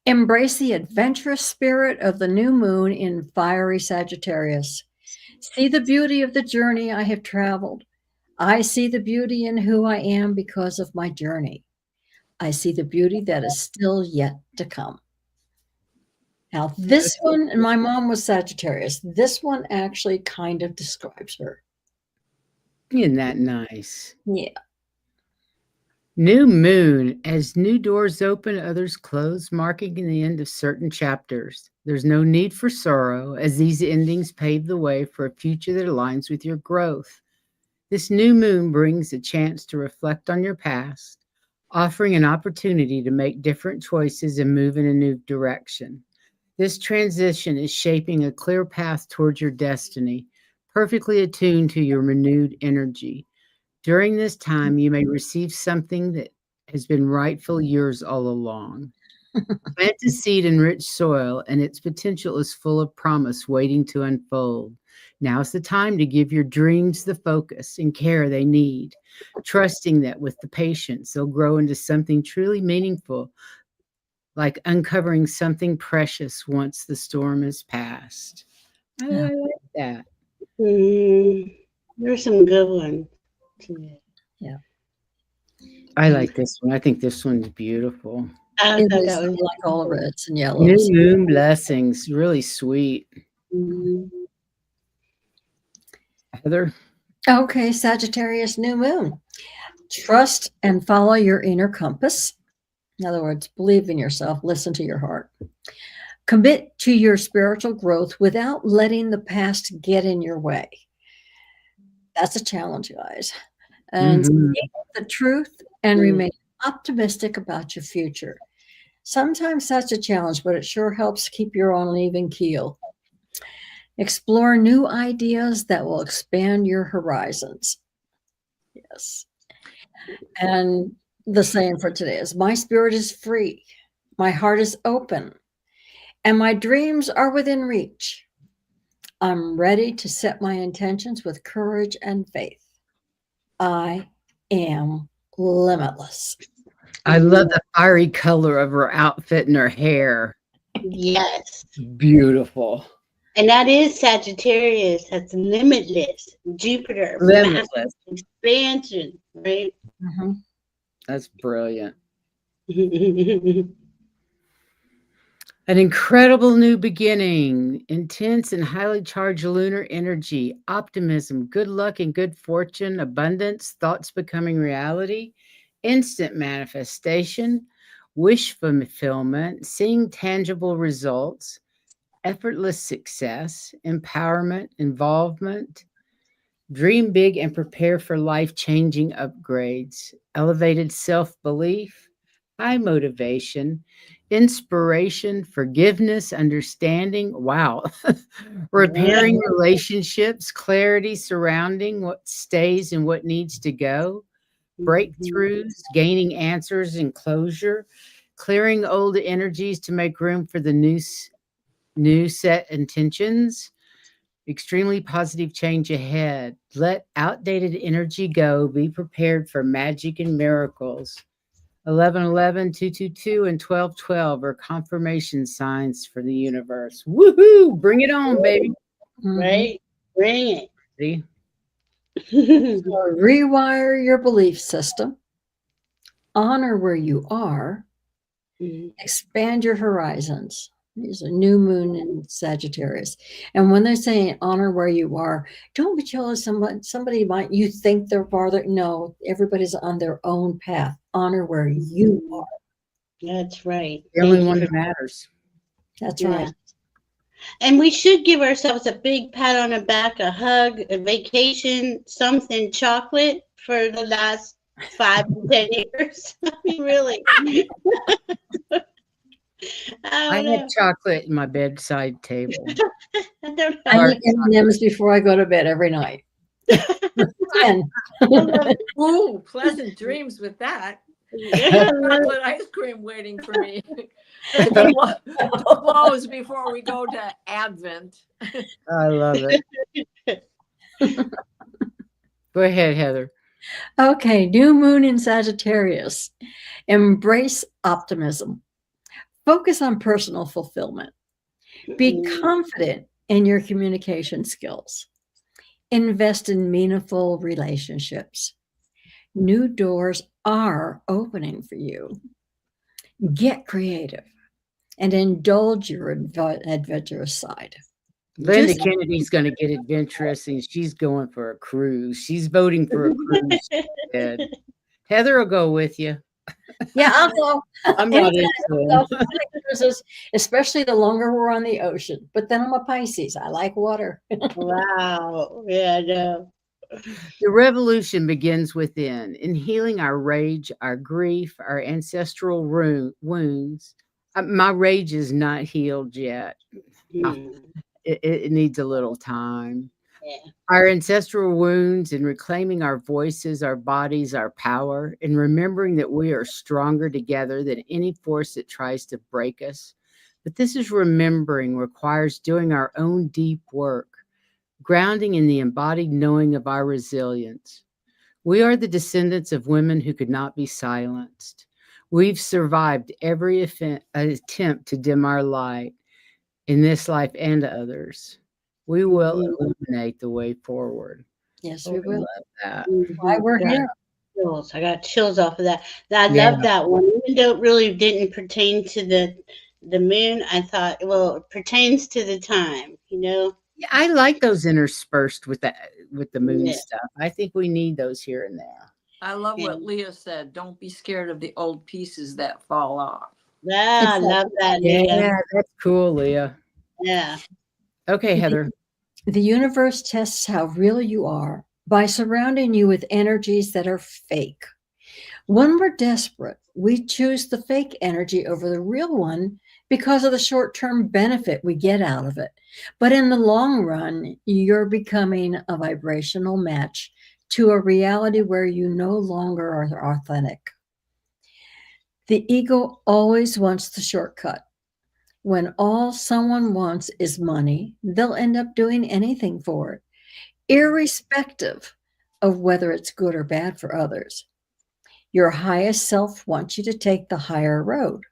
Embrace the adventurous spirit of the new moon in fiery Sagittarius. See the beauty of the journey I have traveled. I see the beauty in who I am because of my journey. I see the beauty that is still yet to come. Now, this one, and my mom was Sagittarius, this one actually kind of describes her. Isn't that nice? Yeah. New moon. As new doors open, others close, marking the end of certain chapters. There's no need for sorrow, as these endings pave the way for a future that aligns with your growth. This new moon brings a chance to reflect on your past, offering an opportunity to make different choices and move in a new direction. This transition is shaping a clear path towards your destiny, perfectly attuned to your renewed energy. During this time, you may receive something that has been rightfully yours all along. Plant the seed in rich soil, and its potential is full of promise waiting to unfold. Now's the time to give your dreams the focus and care they need, trusting that with the patience, they'll grow into something truly meaningful, like uncovering something precious once the storm has passed. I like that. There's some good ones. Yeah. I like this one. I think this one's beautiful. I It thought is that was like all reds and New yellows. moon blessings. Really sweet. Mhm. Heather? Okay, Sagittarius new moon. Trust and follow your inner compass. In other words, believe in yourself, listen to your heart. Commit to your spiritual growth without letting the past get in your way. That's a challenge, guys. And Mhm. speak the truth and remain optimistic about your future. Sometimes that's a challenge, but it sure helps keep you on an even keel. Explore new ideas that will expand your horizons. Yes. And the saying for today is, my spirit is free, my heart is open, and my dreams are within reach. I'm ready to set my intentions with courage and faith. I am limitless. I love the fiery color of her outfit and her hair. Yes. Beautiful. And that is Sagittarius. That's limitless. Jupiter. Limitless. Massive expansion, right? Mhm. That's brilliant. An incredible new beginning, intense and highly charged lunar energy, optimism, good luck and good fortune, abundance, thoughts becoming reality, instant manifestation, wish fulfillment, seeing tangible results, effortless success, empowerment, involvement, dream big and prepare for life-changing upgrades, elevated self-belief, high motivation, inspiration, forgiveness, understanding. Wow. Repairing relationships, clarity surrounding what stays and what needs to go, breakthroughs, gaining answers and closure, clearing old energies to make room for the new set intentions. Extremely positive change ahead. Let outdated energy go. Be prepared for magic and miracles. 1111, 222, and 1212 are confirmation signs for the universe. Woohoo! Bring it on, baby. Mhm. Right? Bring See? it. So rewire your belief system, honor where you are, expand your horizons. There's a new moon in Sagittarius. And when they're saying honor where you are, don't be jealous. Somebody might, you think they're farther. No, everybody's on their own path. Honor where you are. That's right. The only Thank you one for that matters. That's Yeah. right. And we should give ourselves a big pat on the back, a hug, a vacation, something chocolate for the last 5 to 10 years. I mean, really. I have chocolate in my bedside table. I don't know. I eat M&Ms before I go to bed every night. 10. Ooh, pleasant dreams with that. Yeah. Chocolate ice cream waiting for me to close before we go to Advent. I love it. Go ahead, Heather. Okay, new moon in Sagittarius. Embrace optimism. Focus on personal fulfillment. Be confident in your communication skills. Invest in meaningful relationships. New doors are opening for you. Get creative and indulge your adventurous side. Linda Just- Kennedy's going to get adventurous and she's going for a cruise. She's voting for a cruise. Instead. Heather will go with you. Yeah, I'll go. I'm not Anytime into I'll it. go for cruises, especially the longer we're on the ocean. But then I'm a Pisces. I like water. Wow. Yeah, I know. The revolution begins within, in healing our rage, our grief, our ancestral wounds. My rage is not healed yet. It needs a little time. Yeah. Our ancestral wounds and reclaiming our voices, our bodies, our power, and remembering that we are stronger together than any force that tries to break us. But this is remembering requires doing our own deep work, grounding in the embodied knowing of our resilience. We are the descendants of women who could not be silenced. We've survived every attempt to dim our light in this life and others. We will Mhm. illuminate the way forward. Yes, Oh, we I will. love that. Why we're Got here. chills. I got chills off of that. I Yeah. love that one. Even though it really didn't pertain to the moon, I thought, well, it pertains to the time, you know? Yeah, I like those interspersed with the moon Yeah. stuff. I think we need those here and there. I love Yeah. what Leah said. Don't be scared of the old pieces that fall off. Yeah, I It's like- love that, Yeah, Leah. that's cool, Leah. Yeah. Okay, Heather. The universe tests how real you are by surrounding you with energies that are fake. When we're desperate, we choose the fake energy over the real one because of the short-term benefit we get out of it. But in the long run, you're becoming a vibrational match to a reality where you no longer are authentic. The ego always wants the shortcut. When all someone wants is money, they'll end up doing anything for it, irrespective of whether it's good or bad for others. Your highest self wants you to take the higher road.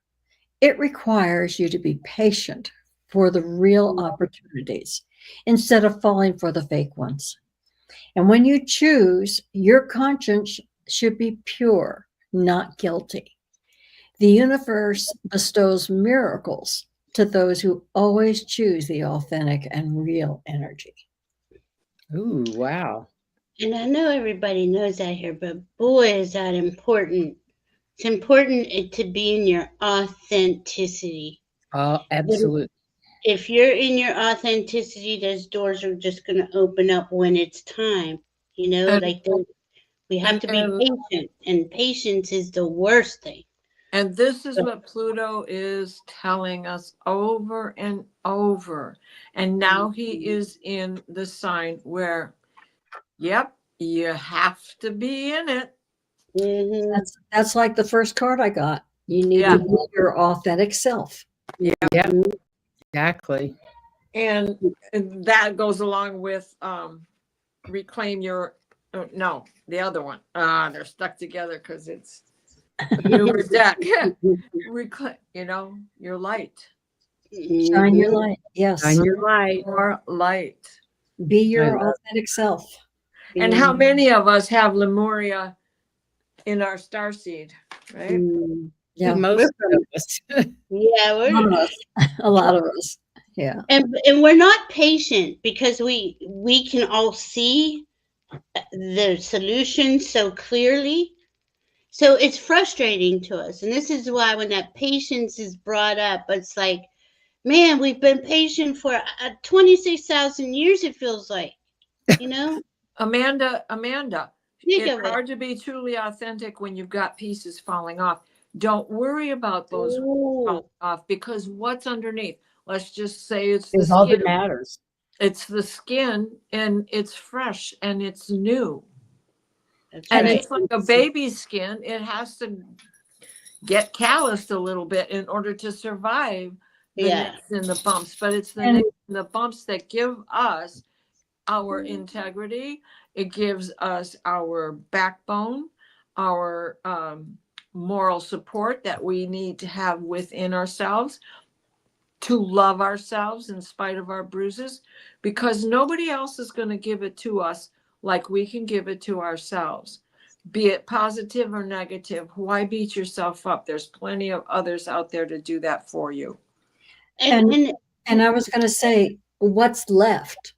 It requires you to be patient for the real opportunities instead of falling for the fake ones. And when you choose, your conscience should be pure, not guilty. The universe bestows miracles to those who always choose the authentic and real energy. Ooh, wow. And I know everybody knows that here, but boy, is that important. It's important to be in your authenticity. Oh, absolutely. If you're in your authenticity, those doors are just going to open up when it's time. You know, And- like we have to be and- patient, and patience is the worst thing. And this is what Pluto is telling us over and over. And now he is in the sign where, yep, you have to be in it. Mm-hmm. That's like the first card I got. You need Yeah. to be your authentic self. Yep. Exactly. And that goes along with reclaim your, no, the other one. They're stuck together because it's newer deck. Reclaim, your light. Shine your light. Yes. Shine your light. More light. Be I your love authentic self. And how many of us have Lemuria in our starseed, right? Yeah. Most of us. Yeah, A lot of us. A lot of us. Yeah. and we're not patient because we can all see the solution so clearly. So it's frustrating to us. And this is why when that patience is brought up, it's like, man, we've been patient for 26,000 years, it feels like, you know? Amanda, Think it's of it. hard to be truly authentic when you've got pieces falling off. Don't worry about those Ooh. falling off, because what's underneath? Let's just say it's the Is all that skin. matters. It's the skin, and it's fresh and it's new. That's And right. it's like a baby's skin. It has to get calloused a little bit in order to survive the Yeah. nicks and the bumps. But it's the And- nicks and the bumps that give us our integrity. It gives us our backbone, our moral support that we need to have within ourselves to love ourselves in spite of our bruises, because nobody else is going to give it to us like we can give it to ourselves. Be it positive or negative, why beat yourself up? There's plenty of others out there to do that for you. And And I was going to say, what's left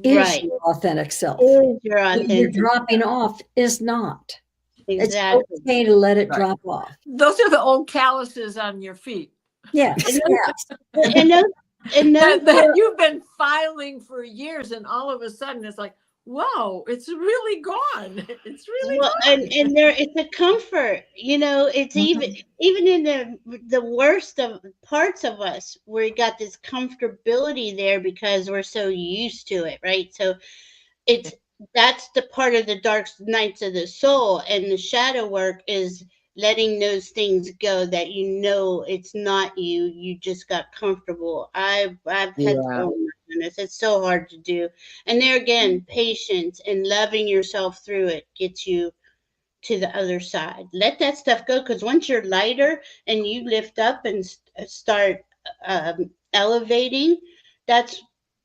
is right. your authentic self. Is your What you're authentic. dropping off is not. Exactly. It's okay to let it Right. drop off. Those are the old calluses on your feet Yes. Yes. And those that you've been filing for years, and all of a sudden it's like, whoa, it's really gone. It's really well, gone. and there it's a comfort, it's even in the worst of parts of us, we got this comfortability there because we're so used to it, right? So that's the part of the dark nights of the soul, and the shadow work is letting those things go that it's not you just got comfortable. I've had oh my goodness, it's so hard to do. And there again, patience and loving yourself through it gets you to the other side. Let that stuff go, because once you're lighter and you lift up and start elevating, that's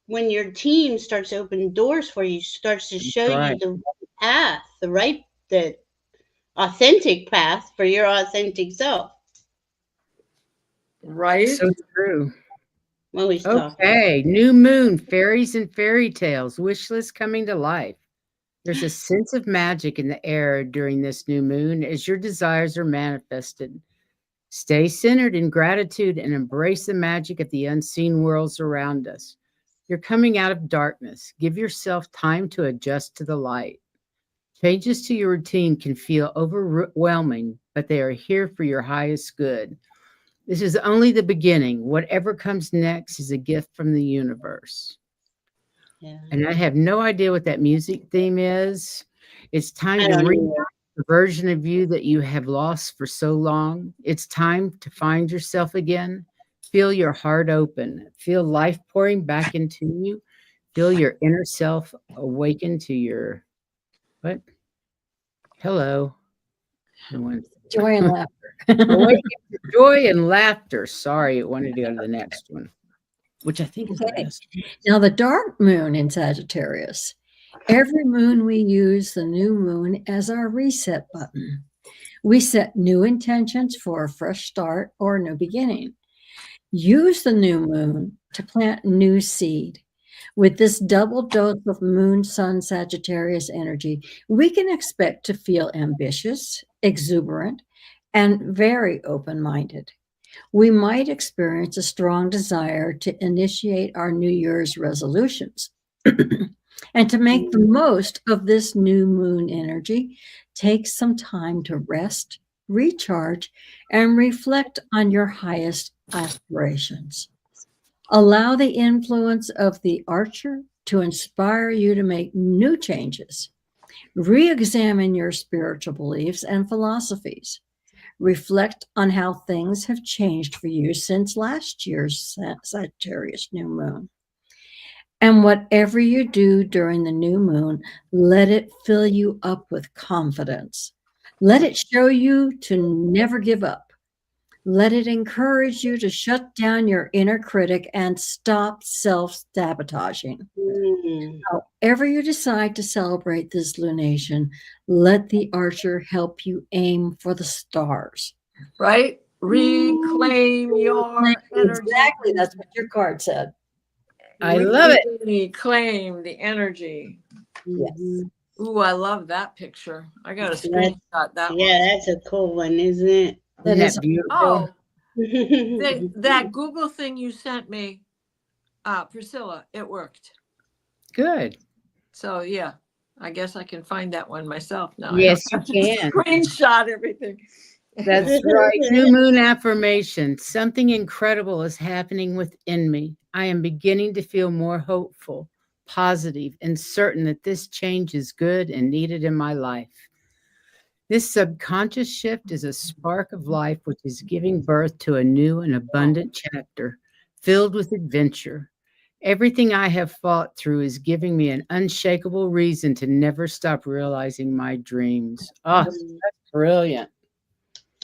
when your team starts opening doors for you, starts to show you right. the right path, the authentic path for your authentic self. Right? So true. Always talk. Okay, new moon, fairies and fairy tales, wish list coming to life. There's a sense of magic in the air during this new moon as your desires are manifested. Stay centered in gratitude and embrace the magic of the unseen worlds around us. You're coming out of darkness. Give yourself time to adjust to the light. Changes to your routine can feel overwhelming, but they are here for your highest good. This is only the beginning. Whatever comes next is a gift from the universe. Yeah. And I have no idea what that music theme is. It's time I to don't read either. the version of you that you have lost for so long. It's time to find yourself again. Feel your heart open. Feel life pouring back into you. Feel your inner self awaken to your what? Hello. No one. Joy and laughter. Awaken to joy and laughter. Sorry, it wanted to go to the next one, which I think is the Okay. best. Now, the dark moon in Sagittarius. Every moon we use the new moon as our reset button. We set new intentions for a fresh start or a new beginning. Use the new moon to plant new seed. With this double dose of moon, sun, Sagittarius energy, we can expect to feel ambitious, exuberant, and very open-minded. We might experience a strong desire to initiate our New Year's resolutions. And to make the most of this new moon energy, take some time to rest, recharge, and reflect on your highest aspirations. Allow the influence of the Archer to inspire you to make new changes. Re-examine your spiritual beliefs and philosophies. Reflect on how things have changed for you since last year's Sagittarius new moon. And whatever you do during the new moon, let it fill you up with confidence. Let it show you to never give up. Let it encourage you to shut down your inner critic and stop self-sabotaging. Mm. However you decide to celebrate this lunation, let the Archer help you aim for the stars. Right? Reclaim your energy. Exactly, that's what your card said. I love it. Reclaim the energy. Yes. Ooh, I love that picture. I got to screenshot that Yeah, one. that's a cool one, isn't it? Isn't is that beautiful? Oh, that Google thing you sent me, Priscilla, it worked. Good. So yeah, I guess I can find that one myself now. Yes, I you don't have to can. screenshot everything. That's right. New moon affirmation. Something incredible is happening within me. I am beginning to feel more hopeful, positive, and certain that this change is good and needed in my life. This subconscious shift is a spark of life which is giving birth to a new and abundant chapter filled with adventure. Everything I have fought through is giving me an unshakable reason to never stop realizing my dreams. Oh, that's brilliant.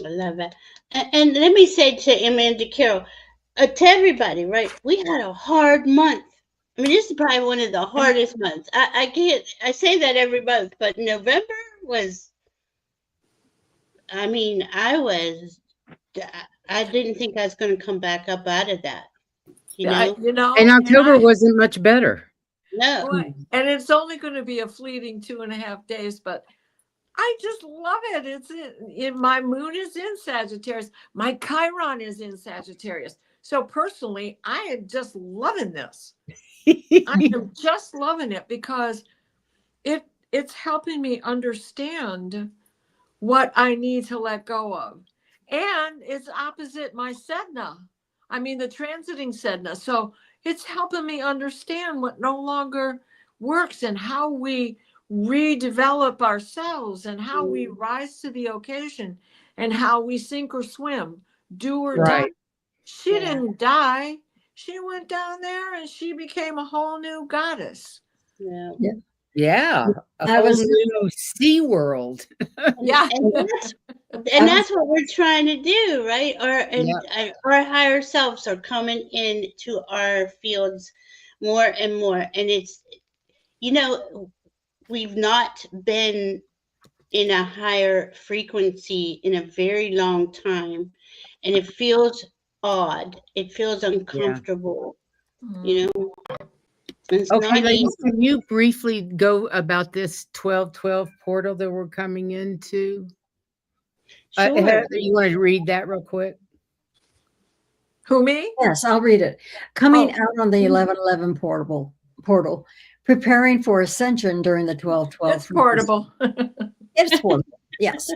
I love it. And let me say to Amanda Carroll, to everybody, right? We had a hard month. I mean, this is probably one of the hardest months. I say that every month, but November was, I mean, I didn't think I was going to come back up out of that. You know? And October wasn't much better. No. Boy, and it's only going to be a fleeting 2.5 days, but I just love it. It's my moon is in Sagittarius. My Chiron is in Sagittarius. So personally, I am just loving this. I am just loving it because it's helping me understand what I need to let go of. And it's opposite my Sedna. I mean, the transiting Sedna. So it's helping me understand what no longer works and how we redevelop ourselves and how we rise to the occasion and how we sink or swim, do or die. She didn't die. She went down there and she became a whole new goddess. Yeah. A whole new sea world. Yeah. And that's what we're trying to do, right? Our higher selves are coming into our fields more and more. And it's, you know, we've not been in a higher frequency in a very long time, and it feels odd. It feels uncomfortable, you know. It's Okay, not ladies, easy. can you briefly go about this 1212 portal that we're coming into? Sure. Heather, you want to read that real quick? Who, me? Yes, I'll read it. Coming Oh. out on the 1111 portal, preparing for ascension during the 1212. It's portable. It's portable. Yes.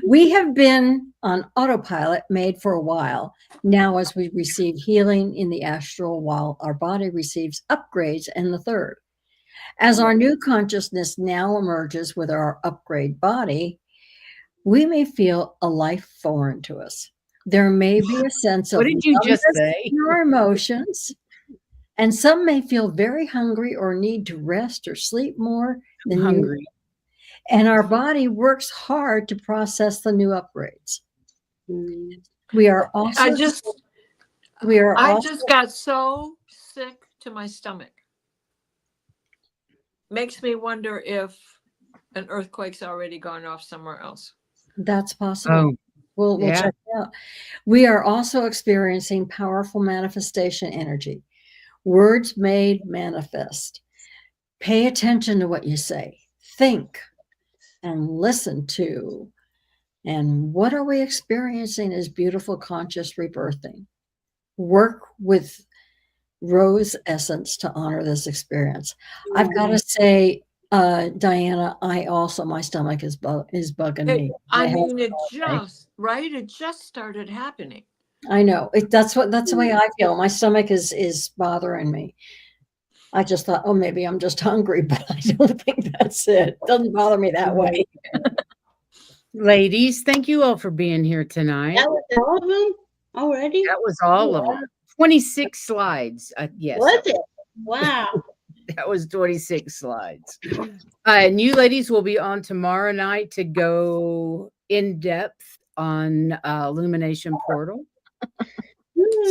We have been on autopilot made for a while now as we receive healing in the astral while our body receives upgrades in the third. As our new consciousness now emerges with our upgrade body, we may feel a life foreign to us. There may be a sense of What did you just numbness say? in our emotions, and some may feel very hungry or need to rest or sleep more than usual. Hungry. And our body works hard to process the new upgrades. Mm. We are also I just got so sick to my stomach. Makes me wonder if an earthquake's already gone off somewhere else. That's possible. Oh, We'll yeah. check it out. We are also experiencing powerful manifestation energy. Words made manifest. Pay attention to what you say. Think and listen to. And what are we experiencing is beautiful conscious rebirthing. Work with rose essence to honor this experience. I've got to say, Diana, my stomach is bugging me. It just started happening. I know. That's the way I feel. My stomach is bothering me. I just thought, oh, maybe I'm just hungry, but I don't think that's it. It doesn't bother me that way. Ladies, thank you all for being here tonight. That was all of them already? That was all of them. 26 slides. Yes. Was it? Wow. That was 26 slides. And you ladies will be on tomorrow night to go in depth on Illumination Portal.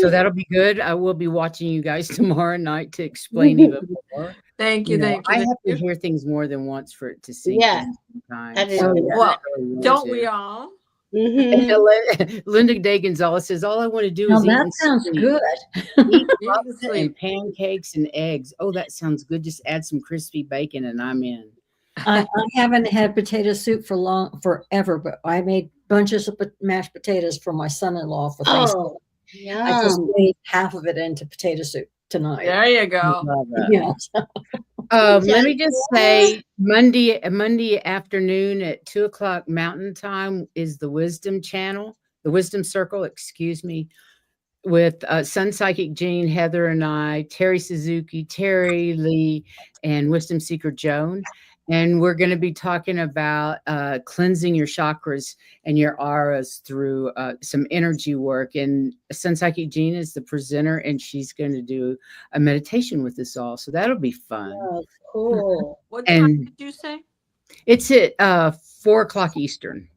So that'll be good. I will be watching you guys tomorrow night to explain even more. Thank you. I have to hear things more than once for it to sink in sometimes. That is don't we all? Mm-hmm. And Linda Day Gonzalez says, all I want to do Now is that eat sounds and good. eat pasta and pancakes and eggs. Oh, that sounds good. Just add some crispy bacon and I'm in. I haven't had potato soup forever, but I made bunches of mashed potatoes for my son-in-law for Thanksgiving. Yeah. I just made half of it into potato soup tonight. There you go. Yeah. Let me just say, Monday afternoon at 2:00 Mountain Time is the Wisdom Channel, the Wisdom Circle, excuse me, with Sun Psychic Jean, Heather, and I, Terry Suzuki, Terry Lee, and Wisdom Seeker Joan. And we're going to be talking about cleansing your chakras and your auras through some energy work. And Sun Psychic Jean is the presenter, and she's going to do a meditation with us all. So that'll be fun. Oh, cool. What time did you say? It's at 4:00 Eastern.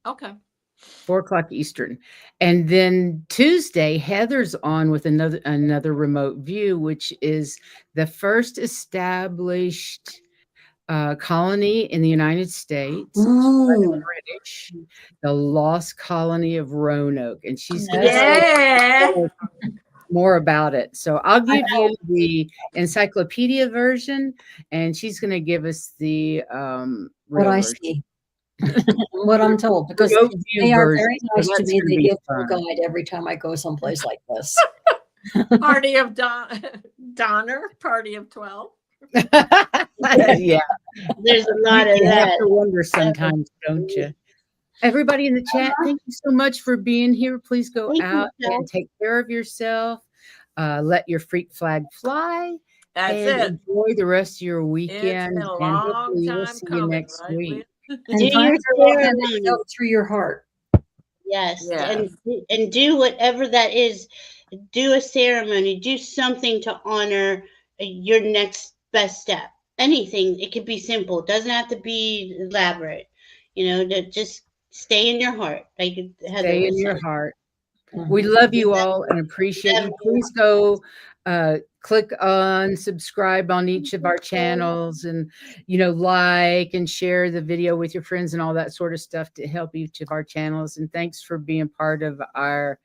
Okay. 4:00 Eastern. And then Tuesday, Heather's on with another remote view, which is the first established colony in the United States, by the British, the lost colony of Roanoke. And she's going to say more about it. So I'll give you the encyclopedia version, and she's going to give us the what I see. What I'm told, because they are very nice to me. They give me a guide every time I go someplace like this. Party of Donner, party of 12. Yeah, there's a lot of you that. have to wonder sometimes, don't you? Everybody in the chat, thank you so much for being here. Please go out and take care of yourself. Let your freak flag fly. That's and it. Enjoy the rest of your weekend. It's been a and long hopefully we'll time see coming, you next Do right? week. your through your heart. Yes. And do whatever that is. Do a ceremony. Do something to honor your next best step. Anything. It could be simple. It doesn't have to be elaborate. Just stay in your heart. Stay in your heart. We love you all and appreciate you. Please go click on subscribe on each of our channels, and like and share the video with your friends and all that sort of stuff to help each of our channels. And thanks for being part of our,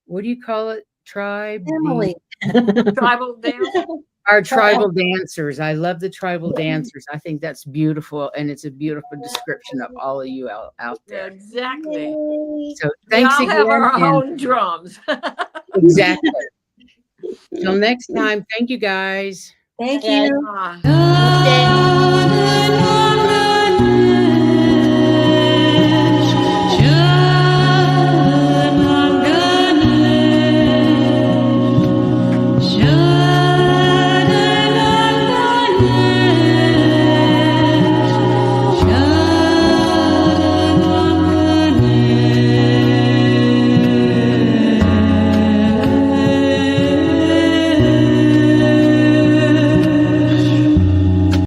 what do you call it, tribe? Family. Tribal dance. Our tribal dancers. I love the tribal dancers. I think that's beautiful, and it's a beautiful description of all of you out there. Exactly. Yay. So We thanks all again. have our and- own drums. Exactly. Till next time, thank you guys. Thank Yes. you. Ah. Good day.